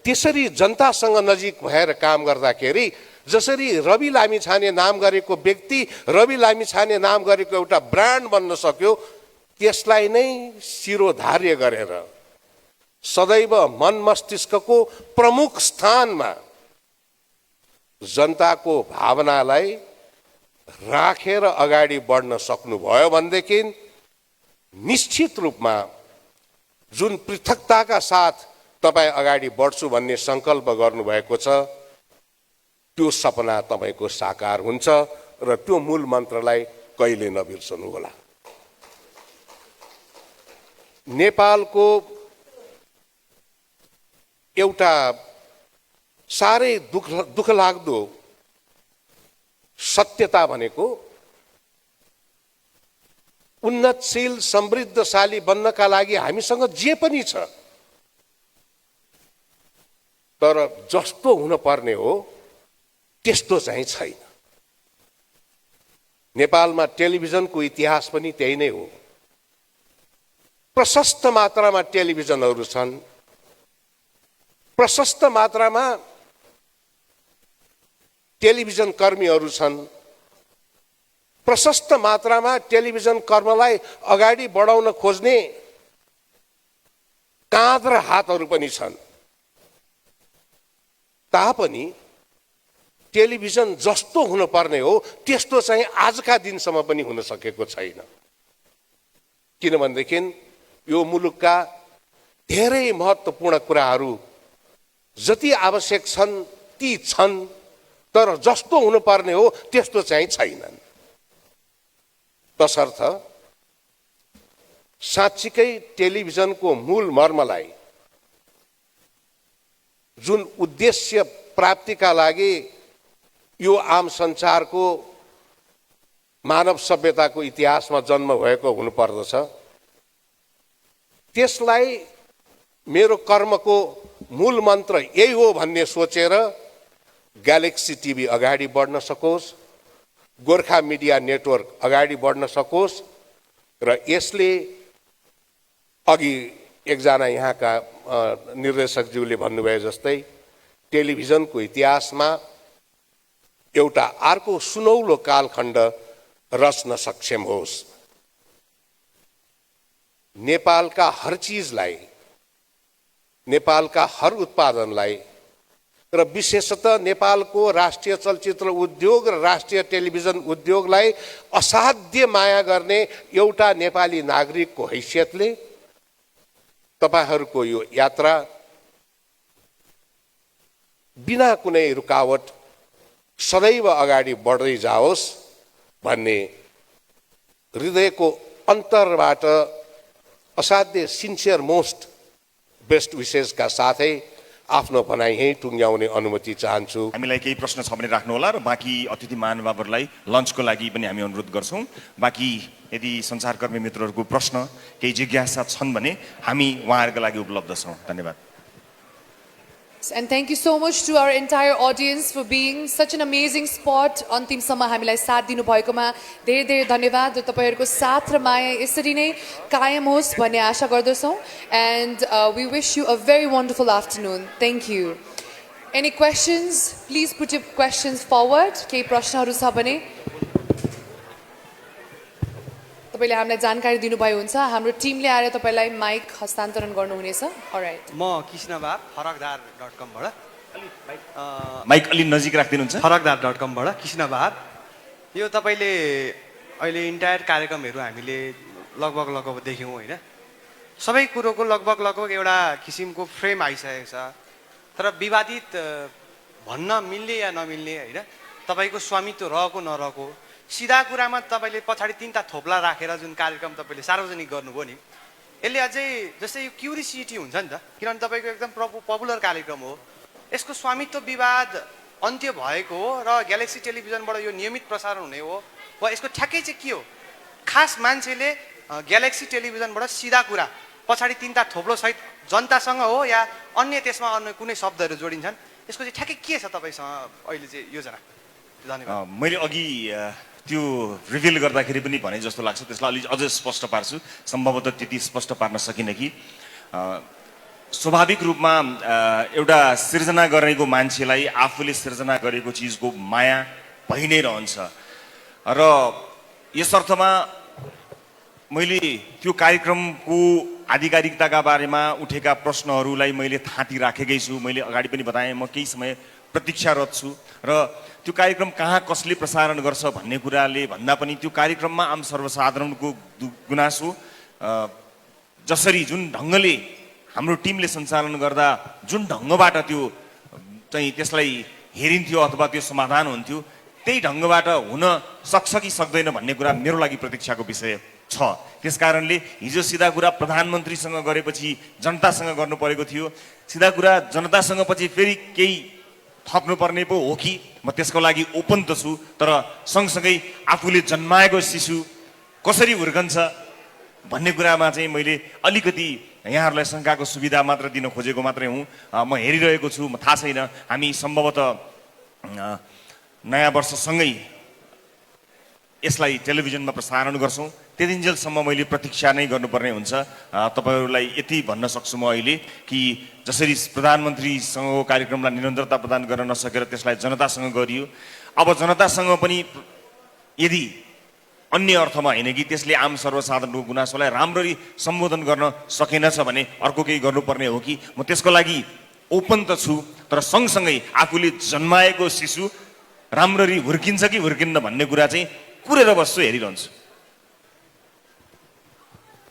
त्यसरी जनतासँग नजिक भएर काम गर्दाखेरि जसरी रवि लामिछाने नाम गरेको व्यक्ति, रवि लामिछाने नाम गरेको एउटा ब्रान्ड बन्न सक्यो, त्यसलाई नै शिरोधार्य गरेर सदैव मन मस्तिष्कको प्रमुख स्थानमा जनताको भावनालाई राखेर अगाडि बढ्न सक्नुभयो भनेदेखि निश्चित रूपमा जुन पृथकताका साथ तपाईँ अगाडि बढ्छु भन्ने सङ्कल्प गर्नुभएको छ, त्यो सपना तपाईँको साकार हुन्छ र त्यो मूल मन्त्रलाई कहिले नबिर्सनु होला। नेपालको एउटा साह्रै दुःखलाग्दो सत्यता भनेको उन्नतशील समृद्धशाली बन्नका लागि हामीसँग जे पनि छ, तर जस्तो हुन पर्ने हो त्यस्तो चाहिँ छैन। नेपालमा टेलिभिजनको इतिहास पनि त्यही नै हो। प्रशस्त मात्रामा टेलिभिजनहरू छन्, प्रशस्त मात्रामा टेलिभिजन कर्मीहरू छन्, प्रशस्त मात्रामा टेलिभिजन कर्मलाई अगाडि बढाउन खोज्ने काँध र हातहरू पनि छन्। तापनि टेलिभिजन जस्तो हुनुपर्ने हो त्यस्तो चाहिँ आजका दिनसम्म पनि हुन सकेको छैन। किनभनेदेखि यो मुलुकका धेरै महत्त्वपूर्ण कुराहरू जति आवश्यक छन् ती छन्, तर जस्तो हुनुपर्ने हो त्यस्तो चाहिँ छैनन्। तसर्थ साँच्चीकै टेलिभिजनको मूल मर्मलाई, जुन उद्देश्य प्राप्तिका लागि यो आम संसारको मानव सभ्यताको इतिहासमा जन्म भएको हुनुपर्दछ, त्यसलाई मेरो कर्मको मूल मन्त्र यही हो भन्ने सोचेर ग्यालेक्सी टिभी अगाडि बढ्न सकोस्, गोर्खा मिडिया नेटवर्क अगाडि बढ्न सकोस् र यसले अघि एकजना यहाँका निर्देशकज्यूले भन्नुभए जस्तै टेलिभिजनको इतिहासमा एउटा अर्को सुनौलो कालखण्ड रच्न सक्षम होस्। नेपालका हर चिजलाई, नेपालका हर उत्पादनलाई र विशेषतः नेपालको राष्ट्रिय चलचित्र उद्योग र राष्ट्रिय टेलिभिजन उद्योगलाई असाध्य माया गर्ने एउटा नेपाली नागरिकको हैसियतले तपाईहरूको यो यात्रा बिना कुनै रुकावट सदैव अगाडि बढ्दै जाओस् भन्ने हृदयको अन्तरबाट असाध्य सिन्सियर मोस्ट बेस्ट विशेषका साथै आफ्नो भनाइ यहीँ टुङ्ग्याउने अनुमति चाहन्छु। हामीलाई केही प्रश्न छ भने राख्नु होला र बाँकी अतिथि महानुभावहरूलाई लन्चको लागि पनि हामी अनुरोध गर्छौँ। बाँकी यदि सञ्चारकर्मी मित्रहरूको प्रश्न केही जिज्ञासा छन् भने हामी उहाँहरूको लागि उपलब्ध छौँ। धन्यवाद। And thank you so much to our entire audience for being such an amazing spot. अन्तिमसम्म हामीलाई साथ दिनुभएकोमा धेरै धेरै धन्यवाद र तपाईहरुको साथ र माया यसरी नै कायम होस् भन्ने आशा गर्दछौँ। And we wish you a very wonderful afternoon. Thank you. Any questions? Please put your questions forward. केही प्रश्नहरू छ भने तपाईले हामीलाई जानकारी दिनुभयो हुन्छ। हाम्रो टिमले आएर तपाईलाई माइक हस्तान्तरण गर्नुहुनेछ। अलराइट। म कृष्ण बाब फरकदार.com बाट माइक अलि नजिक राखिदिनुहुन्छ। फरकदार.com बाट कृष्ण बाब। यो तपाईले अहिले इन्टायर कार्यक्रमहरू हामीले लगभग देख्यौँ होइन। सबै कुरोको लगभग एउटा किसिमको फ्रेम आइसकेको छ। तर विवादित भन्न मिल्ने या नमिल्ने होइन, तपाईको स्वामित्व रहेको नरहेको, सिधा कुरामा तपाईले पछाडि तीनटा थोप्ला राखेर जुन कार्यक्रम तपाईले सार्वजनिक गर्नुभयो नि, यसले अझै जस्तै यो क्युरियोसिटी हुन्छ नि त, किनभने तपाईको एकदम पपुलर कार्यक्रम हो। यसको स्वामित्व विवाद अन्त्य भएको हो र ग्यालेक्सी टेलिभिजनबाट यो नियमित प्रसारण हुने हो वा यसको ठ्याक्कै चाहिँ के हो? खास मान्छेले ग्यालेक्सी टेलिभिजनबाट सिधा कुरा पछाडि तीनटा थोप्लो सहित जनतासँग हो या अन्य त्यसमा अन्य कुनै शब्दहरू जोडिन्छन्, यसको चाहिँ ठ्याक्कै के छ तपाईसँग अहिले चाहिँ योजना? धन्यवाद। मैले अघि त्यो रिभिल गर्दाखेरि पनि भने जस्तो लाग्छ, त्यसलाई अलि अझ स्पष्ट पार्छु। सम्भवतः त्यति स्पष्ट पार्न सकिनँ कि स्वाभाविक रूपमा एउटा सिर्जना गरेको मान्छेलाई आफूले सिर्जना गरेको चिजको माया भइ नै रहन्छ र यस अर्थमा मैले त्यो कार्यक्रमको आधिकारिकताका बारेमा उठेका प्रश्नहरूलाई मैले थाँती राखेकै छु। मैले अगाडि पनि बताएँ म केही समय प्रतीक्षारत छु र त्यो कार्यक्रम कहाँ कसले प्रसारण गर्छ भन्ने कुराले भन्दा पनि त्यो कार्यक्रममा आम सर्वसाधारणको गुनासो जसरी जुन ढङ्गले हाम्रो टिमले सञ्चालन गर्दा जुन ढङ्गबाट त्यो चाहिँ त्यसलाई हेरिन्थ्यो अथवा त्यो समाधान हुन्थ्यो, त्यही ढङ्गबाट हुन सक्छ कि सक्दैन भन्ने कुरा मेरो लागि प्रतीक्षाको विषय छ। त्यसकारणले हिजो सिधा कुरा प्रधानमन्त्रीसँग गरेपछि जनतासँग गर्नु परेको थियो, सिधा कुरा जनतासँग पछि फेरि केही थप्नुपर्ने पो हो कि म त्यसको लागि ओपन त छु। तर सँगसँगै आफूले जन्माएको शिशु कसरी हुर्कन्छ भन्ने कुरामा चाहिँ मैले अलिकति यहाँहरूलाई शङ्काको सुविधा मात्र दिन खोजेको मात्रै हुँ। म हेरिरहेको छु, म थाहा छैन, हामी सम्भवतः नयाँ वर्षसँगै यसलाई टेलिभिजनमा प्रसारण गर्छौँ। त्यतिन्जेलसम्म मैले प्रतीक्षा नै गर्नुपर्ने हुन्छ। तपाईँहरूलाई यति भन्न सक्छु म अहिले कि जसरी प्रधानमन्त्रीसँगको कार्यक्रमलाई निरन्तरता प्रदान गर्न नसकेर त्यसलाई जनतासँग गरियो, अब जनतासँग पनि यदि अन्य अर्थमा होइन कि त्यसले आम सर्वसाधारणको गुनासोलाई राम्ररी सम्बोधन गर्न सकेनछ भने अर्को केही गर्नुपर्ने हो कि म त्यसको लागि ओपन त छु। तर सँगसँगै आफूले जन्माएको शिशु राम्ररी हुर्किन्छ कि हुर्किन्न भन्ने कुरा चाहिँ कुरेर बस्छु, हेरिरहन्छु।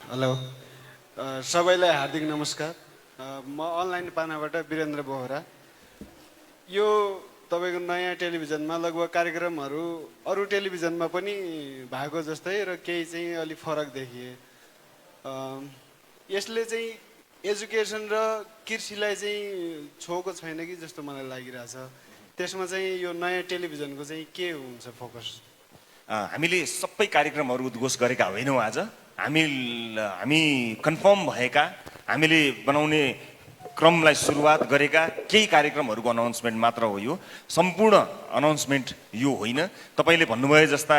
हेलो, सबैलाई हार्दिक नमस्कार। म अनलाइन पानाबाट वीरेन्द्र बोहरा। यो तपाईँको नयाँ टेलिभिजनमा लगभग कार्यक्रमहरू अरू टेलिभिजनमा पनि भएको जस्तै र केही चाहिँ अलिक फरक देखिए। यसले चाहिँ एजुकेसन र कृषिलाई चाहिँ छोएको छैन कि जस्तो मलाई लागिरहेछ। त्यसमा चाहिँ यो नयाँ टेलिभिजनको चाहिँ के हुन्छ फोकस? हामीले सबै कार्यक्रमहरू उद्घोष गरेका होइनौँ। आज हामी कन्फर्म भएका, हामीले बनाउने क्रमलाई सुरुवात गरेका केही कार्यक्रमहरूको अनाउन्समेन्ट मात्र हो। यो सम्पूर्ण अनाउन्समेन्ट यो होइन। तपाईँले भन्नुभयो जस्ता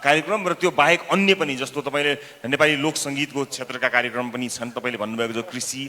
कार्यक्रम र त्यो बाहेक अन्य पनि, जस्तो तपाईँले नेपाली लोकसङ्गीतको क्षेत्रका कार्यक्रम पनि छन्, तपाईँले भन्नुभएको जो कृषि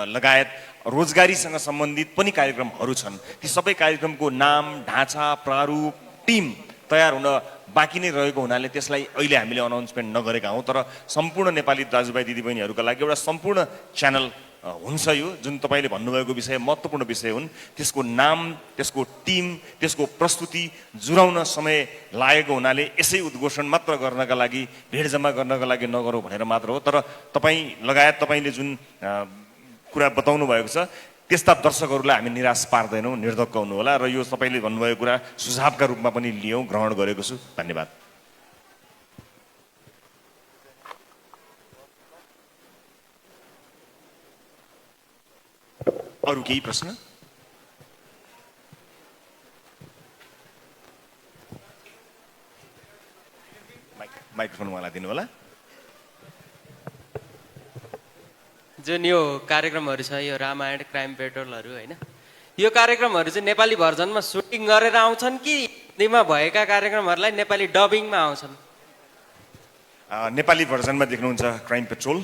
लगायत रोजगारीसँग सम्बन्धित पनि कार्यक्रमहरू छन्। ती सबै कार्यक्रमको नाम, ढाँचा, प्रारूप, टिम तयार हुन बाँकी नै रहेको हुनाले त्यसलाई अहिले हामीले अनाउन्समेन्ट नगरेका हौँ। तर सम्पूर्ण नेपाली दाजुभाइ दिदीबहिनीहरूका लागि एउटा सम्पूर्ण च्यानल हुन्छ यो जुन तपाईँले भन्नुभएको विषय महत्त्वपूर्ण विषय हुन् त्यसको नाम त्यसको टिम त्यसको प्रस्तुति जुराउन समय लागेको हुनाले यसै उद्घोषण मात्र गर्नका लागि भिड जम्मा गर्नका लागि नगरौँ भनेर मात्र हो। तर तपाईँ लगायत तपाईँले जुन कुरा बताउनु भएको छ त्यस्ता दर्शकहरूलाई हामी निराश पार्दैनौँ, निर्धक्काउनु होला र यो तपाईँले भन्नुभएको कुरा सुझावका रूपमा पनि लियौँ, ग्रहण गरेको छु। धन्यवाद। अरू केही प्रश्न? माइक्रोफोन उहाँलाई दिनु होला। जुन यो कार्यक्रमहरू छ यो रामायण क्राइम पेट्रोलहरू होइन, यो कार्यक्रमहरू चाहिँ नेपाली भर्जनमा सुटिङ गरेर आउँछन् कि हिन्दीमा भएका कार्यक्रमहरूलाई नेपाली डबिङमा आउँछन्? नेपाली भर्जनमा देख्नुहुन्छ क्राइम पेट्रोल।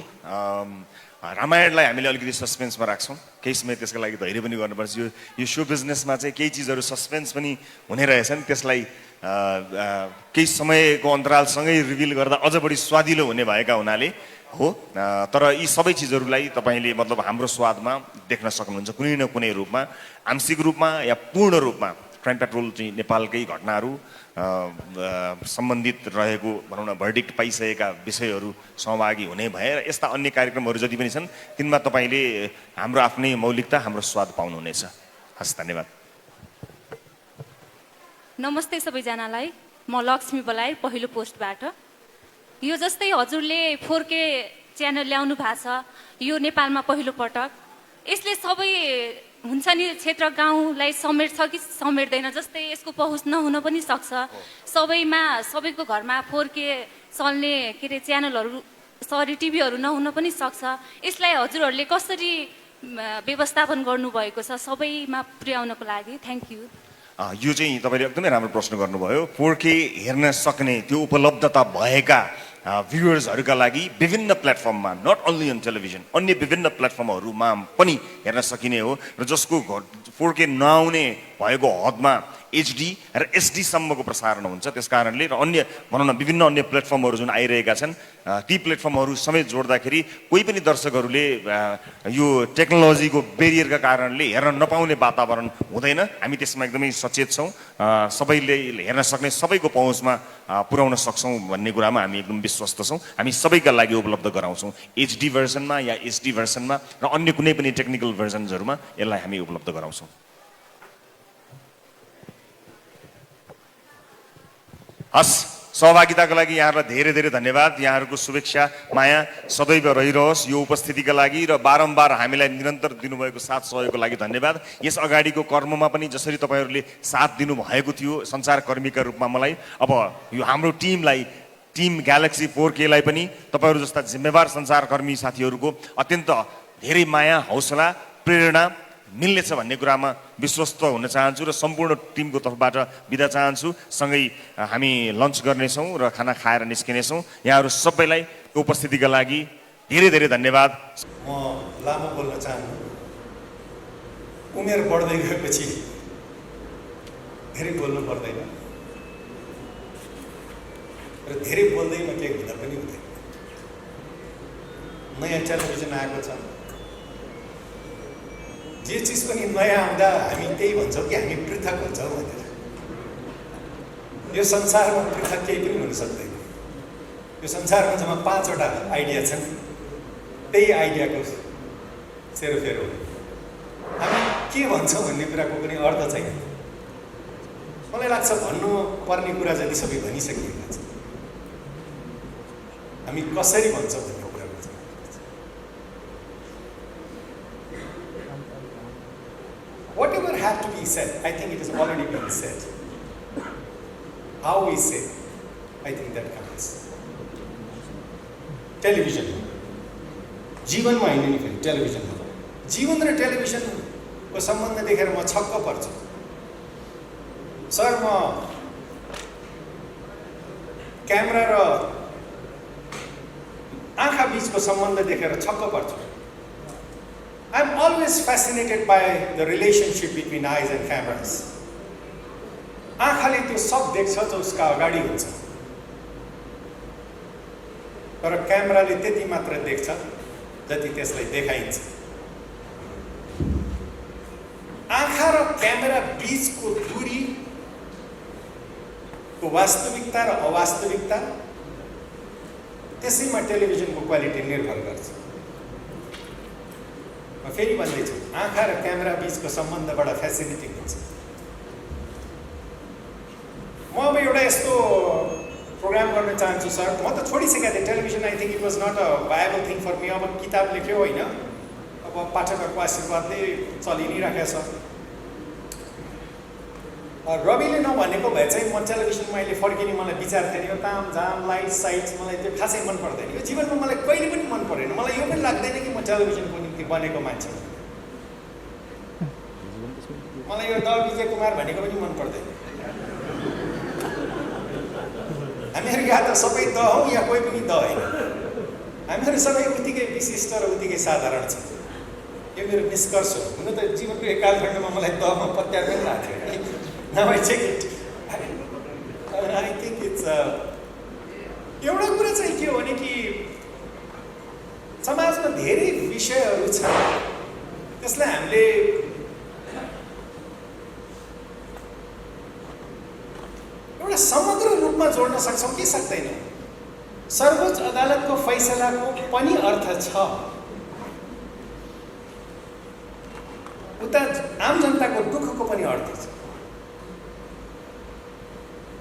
रामायणलाई हामीले अलिकति सस्पेन्समा राख्छौँ, केही समय त्यसको लागि धैर्य पनि गर्नुपर्छ। यो सो बिजनेसमा चाहिँ केही चिजहरू सस्पेन्स पनि हुने रहेछन्, त्यसलाई केही समयको अन्तरालसँगै रिभिल गर्दा अझ बढी स्वादिलो हुने भएका हुनाले हो। तर यी सबै चिजहरूलाई तपाईँले मतलब हाम्रो स्वादमा देख्न सक्नुहुन्छ कुनै न कुनै रूपमा, आंशिक रूपमा या पूर्ण रूपमा। क्राइम पेट्रोल चाहिँ नेपालकै घटनाहरू सम्बन्धित रहेको भनौँ न भर्डिक्ट पाइसकेका विषयहरू सहभागी हुने भए र यस्ता अन्य कार्यक्रमहरू जति पनि छन् तिनमा तपाईँले हाम्रो आफ्नै मौलिकता हाम्रो स्वाद पाउनुहुनेछ। हस्, धन्यवाद। नमस्ते सबैजनालाई, म लक्ष्मी बलाई पहिलो पोस्टबाट। यो जस्तै हजुरले 4K च्यानल ल्याउनु भएको छ, यो नेपालमा पहिलो पटक। यसले सबै हुन्छ नि क्षेत्र गाउँलाई समेट्छ कि समेट्दैन, जस्तै यसको पहुँच नहुन पनि सक्छ। सबैको घरमा 4K चल्ने के अरे च्यानलहरू टिभीहरू नहुन पनि सक्छ। यसलाई हजुरहरूले कसरी व्यवस्थापन गर्नुभएको छ सबैमा पुर्याउनको लागि? Thank you. यो चाहिँ तपाईँले एकदमै राम्रो प्रश्न गर्नुभयो। 4K हेर्न सक्ने त्यो उपलब्धता भएका भ्युवर्सहरूका लागि विभिन्न प्लेटफर्ममा, नट ओन्ली अन टेलिभिजन, अन्य विभिन्न प्लेटफर्महरूमा पनि हेर्न सकिने हो र जसको 4K नआउने भएको हदमा HD र SD सम्मको प्रसारण हुन्छ। त्यस कारणले र अन्य भनौँ न विभिन्न अन्य प्लेटफर्महरू जुन आइरहेका छन् ती प्लेटफर्महरू समेत जोड्दाखेरि कोही पनि दर्शकहरूले यो टेक्नोलोजीको बेरियरका कारणले हेर्न नपाउने वातावरण हुँदैन। हामी त्यसमा एकदमै सचेत छौँ। सबैले हेर्न सक्ने सबैको पहुँचमा पुर्याउन सक्छौँ भन्ने कुरामा हामी एकदम विश्वस्त छौँ। हामी सबैका लागि उपलब्ध गराउँछौँ HD भर्सनमा या SD भर्सनमा र अन्य कुनै पनि टेक्निकल भर्जन्सहरूमा यसलाई हामी उपलब्ध गराउँछौँ। हस्, सहभागिताको लागि यहाँहरूलाई धेरै धेरै धन्यवाद। यहाँहरूको शुभेच्छा माया सदैव रहिरहोस् यो उपस्थितिका लागि र बारम्बार हामीलाई निरन्तर दिनुभएको साथ सहयोगको लागि धन्यवाद। यस अगाडिको कर्ममा पनि जसरी तपाईँहरूले साथ दिनुभएको थियो सञ्चारकर्मीका रूपमा मलाई, अब यो हाम्रो टिम ग्यालेक्सी 4Kलाई पनि तपाईँहरू जस्ता जिम्मेवार सञ्चारकर्मी साथीहरूको अत्यन्त धेरै माया, हौसला, प्रेरणा मिल्नेछ भन्ने कुरामा विश्वस्त हुन चाहन्छु र सम्पूर्ण टिमको तर्फबाट बिदा चाहन्छु। सँगै हामी लन्च गर्नेछौँ र खाना खाएर निस्किनेछौँ। यहाँहरू सबैलाई उपस्थितिका लागि धेरै धेरै धन्यवाद। म लामो बोल्न चाहन्छु। उमेर बढ्दै गएपछि धेरै बोल्नु पर्दैन र धेरै बोल्दैमा केही हुँदा पनि हुँदैन। नयाँ टेलिभिजन आएको छ, जे चिज पनि नयाँ आउँदा हामी त्यही भन्छौँ कि हामी पृथक हुन्छौँ भनेर। यो संसारमा पृथक केही पनि हुन सक्दैन। यो संसारमा जम्मा 5वटा आइडिया छन्, त्यही आइडियाको सेरोफेरो हो। हामी के भन्छौँ भन्ने कुराको पनि अर्थ छैन। मलाई लाग्छ भन्नु पर्ने कुरा जति सबै भनिसकिएका छ, हामी कसरी भन्छौँ भन्ने कुरा हुन्छ। Whatever had to be said, I think it has already been said. How we say, I think that counts. Television जीवनमा होइन नि, फेरि टेलिभिजन हो। जीवन र टेलिभिजनको सम्बन्ध देखेर म छक्क पर्छु। सर, म क्यामेरा र आँखा बीचको सम्बन्ध देखेर छक्क पर्छु। I am always fascinated by the relationship between eyes and cameras. आँखाले त्यो सब देख्छ जो उसका अगाडि हुन्छ, तर क्यामेराले त्यति मात्र देख्छ जति त्यसलाई देखाइन्छ। क्यामेरा बीचको दूरीको वास्तविकता र अवास्तविकता, त्यसैमा टेलिभिजनको क्वालिटी निर्भर गर्छ। म फेरि भन्दैछु, आँखा र क्यामेरा बीचको सम्बन्ध बडा फेसिनेटिङ हुन्छ। म अब एउटा यस्तो प्रोग्राम गर्न चाहन्छु सर। म त छोडिसकेको थिएँ television. I think it was not a viable thing for me. अब किताब लेख्यो होइन, अब पाठकहरूको आशीर्वादले चलि नै राखेको छ। रविले नभनेको भए चाहिँ म टेलिभिजनमा अहिले फर्किने मलाई विचार थिएन। यो तामझाम लाइट साइट्स मलाई त्यो खासै मन पर्दैन। यो जीवनमा मलाई कहिले पनि मन परेन। मलाई यो पनि लाग्दैन कि म टेलिभिजनको निम्ति बनेको मान्छे। मलाई यो द विजय कुमार भनेको पनि मन पर्दैन। हामीहरू या त सबै द हौँ या कोही पनि द होइन। हामीहरू सबै उत्तिकै विशिष्ट र उत्तिकै साधारण छ। यो मेरो निष्कर्ष हो। हुन त जीवनको एक कालखण्डमा मलाई दमा पत्यार पनि लाग्थ्यो। Now I check it. I think it's एउटा कुरा चाहिँ के हो भने कि समाजमा धेरै विषयहरू छन्, त्यसलाई हामीले एउटा समग्र रूपमा जोड्न सक्छौँ कि सक्दैनौँ। सर्वोच्च अदालतको फैसलाको पनि अर्थ छ, उता आम जनताको दुःखको पनि अर्थ छ।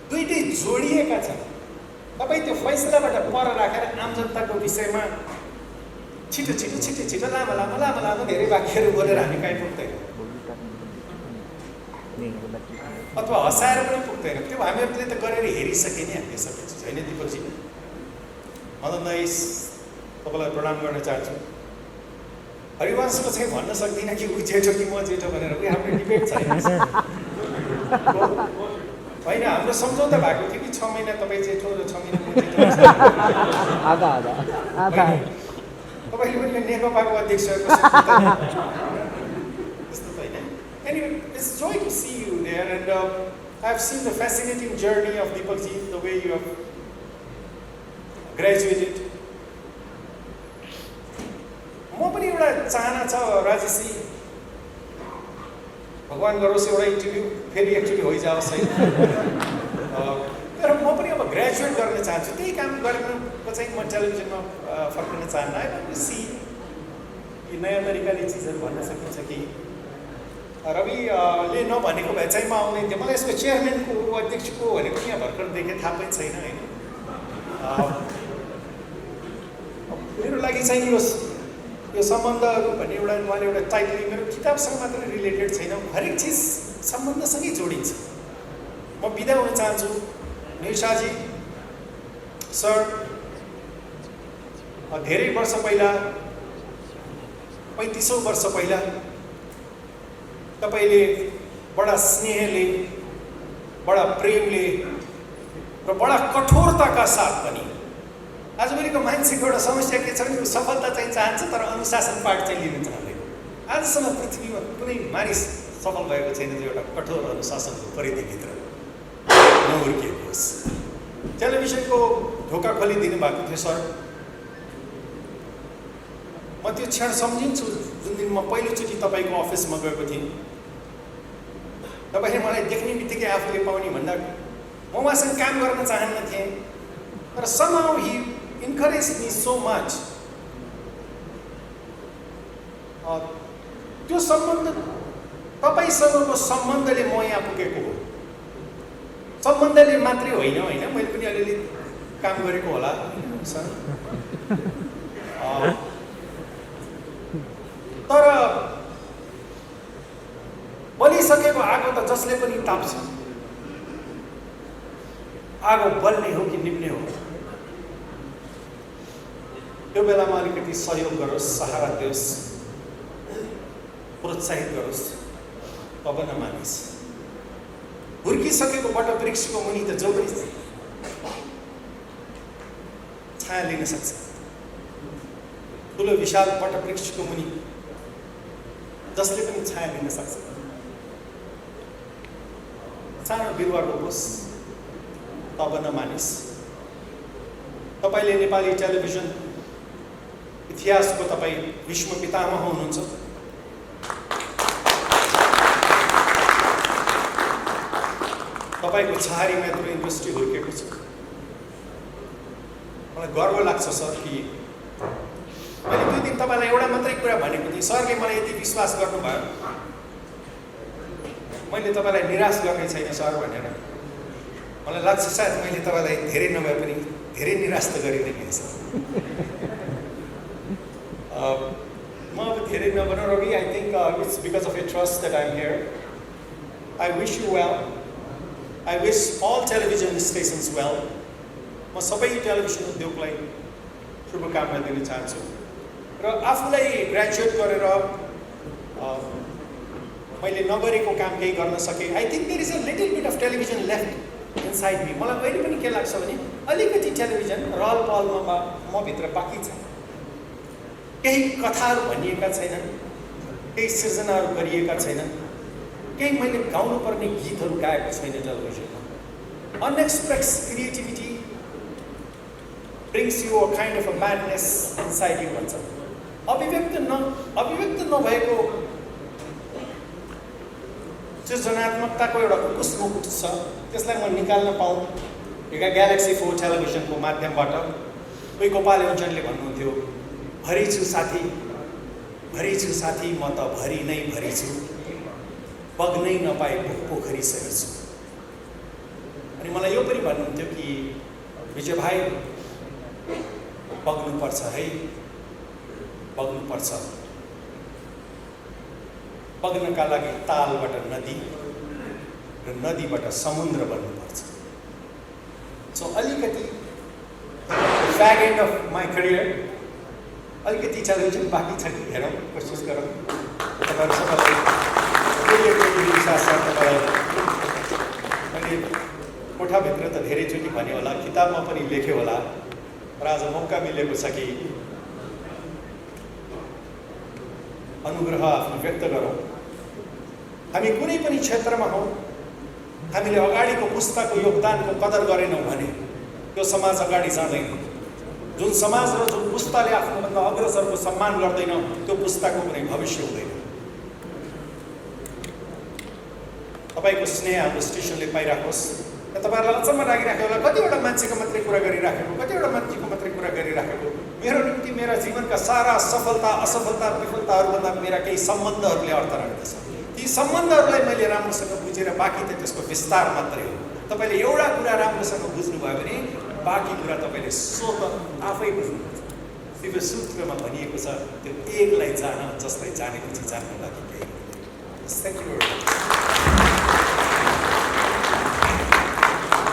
दुईटै जोडिएका छन्। तपाईँ त्यो फैसलाबाट पर राखेर आम जनताको विषयमा छिटो छिटो छिटो छिटो लामो लामो लामो लामो धेरै वाक्यहरू बोलेर हामी कहीँ पुग्दैन, अथवा हँसाएर पनि पुग्दैन। त्यो हामीहरूले त गरेर हेरिसके नि हामीले सबै चिज होइन। दिपकजी, मदन दाइ तपाईँलाई प्रणाम गर्न चाहन्छु। हरिवंशको चाहिँ भन्न सक्दिनँ कि ऊ जेठो कि म जेठो भनेर, उयो हाम्रो डिबेट छैन होइन। हाम्रो सम्झौता भएको थियो कि 6 महिना तपाईँ जेठो र 6 महिना म जेठो। तपाईँले पनि नेकपाको अध्यक्षको त्यस्तो त होइन। Anyway, it's joy to see you there, and I've seen the fascinating journey of Deepakji, the way you have graduated. म पनि एउटा चाहना छ राजेशजी, भगवान गरोस् एउटा इन्टरभ्यू फेरि एक्चुअली होइजाओस् है। तर म पनि अब ग्रेजुएट गर्न चाहन्छु। त्यही काम गर्नुको चाहिँ म टेलिभिजनमा फर्किन चाहन्न। आई वान्ट टु सी यी नयाँ तरिकाले चिजहरू भन्न सकिन्छ कि। रविले नभनेको भए चाहिँ म आउँदैन थिएँ। मलाई यसको चेयरम्यानको अध्यक्षको भनेको यहाँ भर्खर देखेँ, थाहा पनि छैन होइन। मेरो लागि चाहिँ यो सम्बन्धहरू भन्ने एउटा उहाँले एउटा टाइटल मेरो किताबसँग मात्रै रिलेटेड छैन, हरेक चिज सम्बन्धसँगै जोडिन्छ। म बिदा हुन चाहन्छु। निशाजी सर, धेरै वर्ष पहिला 3500 वर्ष पहिला तपाईँले बडा स्नेहले, बडा प्रेमले र बडा कठोरताका साथ पनि, आजभोलिको मान्छेको एउटा समस्या के छ भने सफलता चाहिँ चाहन्छ तर अनुशासन पाठ चाहिँ लिन चाहँदैन। आजसम्म पृथ्वीमा कुनै मानिस सफल भएको छैन जो एउटा कठोर अनुशासनको परिधिभित्र नहुर्किएको होस्। टेलिभिजनको ढोका खोलिदिनु भएको थियो सर। म त्यो क्षण सम्झिन्छु जुन दिन म पहिलोचोटि तपाईँको अफिसमा गएको थिएँ। तपाईँले मलाई देख्ने बित्तिकै आफूले पाउने भन्दा म उहाँसँग काम गर्न चाहन्न थिएँ, तर somehow he encouraged me so much. त्यो सम्बन्ध, तपाईँसँगको सम्बन्धले म यहाँ पुगेको हो। सम्बन्धले मात्रै होइन होइन, मैले पनि अलिअलि काम गरेको होला सर। तर बलिसकेको आगो त जसले पनि ताप्छ। आगो बल्ने हो कि निप्ने हो, त्यो बेलामा अलिकति सहयोग गरोस्, सहारा दियोस्, प्रोत्साहित गरोस्, तब नमानिस्। हुर्किसकेको वटवृक्षको मुनि त जो पनि छाया लिन सक्छ। ठुलो विशाल वटवृक्षको मुनि जसले पनि छाया लिन सक्छ। सानो बिरुवा रोपोस्, तब नमानिस्। तपाईँले नेपाली टेलिभिजन इतिहासको तपाईँ विश्व पितामह हुनुहुन्छ। तपाईँको छहारीमा यत्रो इन्डस्ट्री हुर्केको छ। मलाई गर्व लाग्छ सर कि मैले त्यो दिन तपाईँलाई एउटा मात्रै कुरा भनेको थिएँ, सरले मलाई यति विश्वास गर्नुभयो, मैले तपाईँलाई निराश गर्ने छैन सर भनेर। मलाई लाग्छ सायद मैले तपाईँलाई धेरै नभए पनि धेरै निराश त गरिदिने थिएँ सर। म अब धेरै नभनौँ Ravi, I think it's because of your trust that I am here. I wish you well, I wish all television stations well. म सबै टेलिभिजन उद्योगलाई शुभकामना दिन चाहन्छु र आफूलाई ग्रेजुएट गरेर मैले नगरेको काम केही गर्न सकेँ। I think there is a little bit of television left inside me. मलाई अहिले पनि के लाग्छ भने अलिकति टेलिभिजन रहल पहलमा म भित्र बाँकी छ। केही कथाहरू भनिएका छैनन्, केही सिर्जनाहरू गरिएका छैनन्, केही मैले गाउनुपर्ने गीतहरू गाएको छैन टेलिभिजनमा। Unexpressed creativity brings you a kind of a madness inside you भन्छ। अभिव्यक्त नभएको सृजनात्मकताको एउटा उकुस मुकुट छ, त्यसलाई म निकाल्न पाऊँ ग्यालेक्सी 4 टेलिभिजनको माध्यमबाट। कोही गोपाल योजनले भन्नुहुन्थ्यो, भरी छु साथी म त भरी नै भरी छु, बग्नै नपाएको पोखरी सरी छु। अनि मलाई यो पनि भन्नुहुन्थ्यो कि विजय भाइ बग्नुपर्छ है, बग्नुपर्छ। बग्नका लागि तालबाट नदी र नदीबाट समुद्र बन्नुपर्छ। सो अलिकति फ्याग एन्ड अफ माई करियर, अलिकति टेलिभिजन बाँकी छ कि हेरौँ, कोसिस गरौँ। तपाईँहरू सबैलाई मैले कोठाभित्र त धेरैचोटि भने होला, किताबमा पनि लेखेँ होला, र आज मौका मिलेको छ कि अनुग्रह आफ्नो व्यक्त गरौँ। हामी कुनै पनि क्षेत्रमा हौँ, हामीले अगाडिको पुस्ताको योगदानको कदर गरेनौँ भने त्यो समाज अगाडि जाँदैन। जुन समाज र जुन पुस्ताले आफ्नोभन्दा अग्रसरको सम्मान गर्दैन, त्यो पुस्ताको कुनै भविष्य हुँदैन। तपाईँको स्नेह हाम्रो स्टेसनले पाइराखोस्। तपाईँहरूलाई अचम्म लागिराख्यो होला, कतिवटा मान्छेको मात्रै कुरा गरिराखेको, कतिवटा मान्छेको मात्रै कुरा गरिराखेको। मेरो निम्ति मेरा जीवनका सारा सफलता असफलता विफलताहरूभन्दा मेरा केही सम्बन्धहरूले अर्थ राख्दछ। ती सम्बन्धहरूलाई मैले राम्रोसँग बुझेर बाँकी त त्यसको विस्तार मात्रै हो। तपाईँले एउटा कुरा राम्रोसँग बुझ्नुभयो भने बाँकी कुरा तपाईँले स्वतः आफै बुझ्नुहुन्छ। दिव्य सूत्रमा भनिएको छ, त्यो एकलाई जान जसलाई जानेपछि जान्नु लागि केही। Thank you.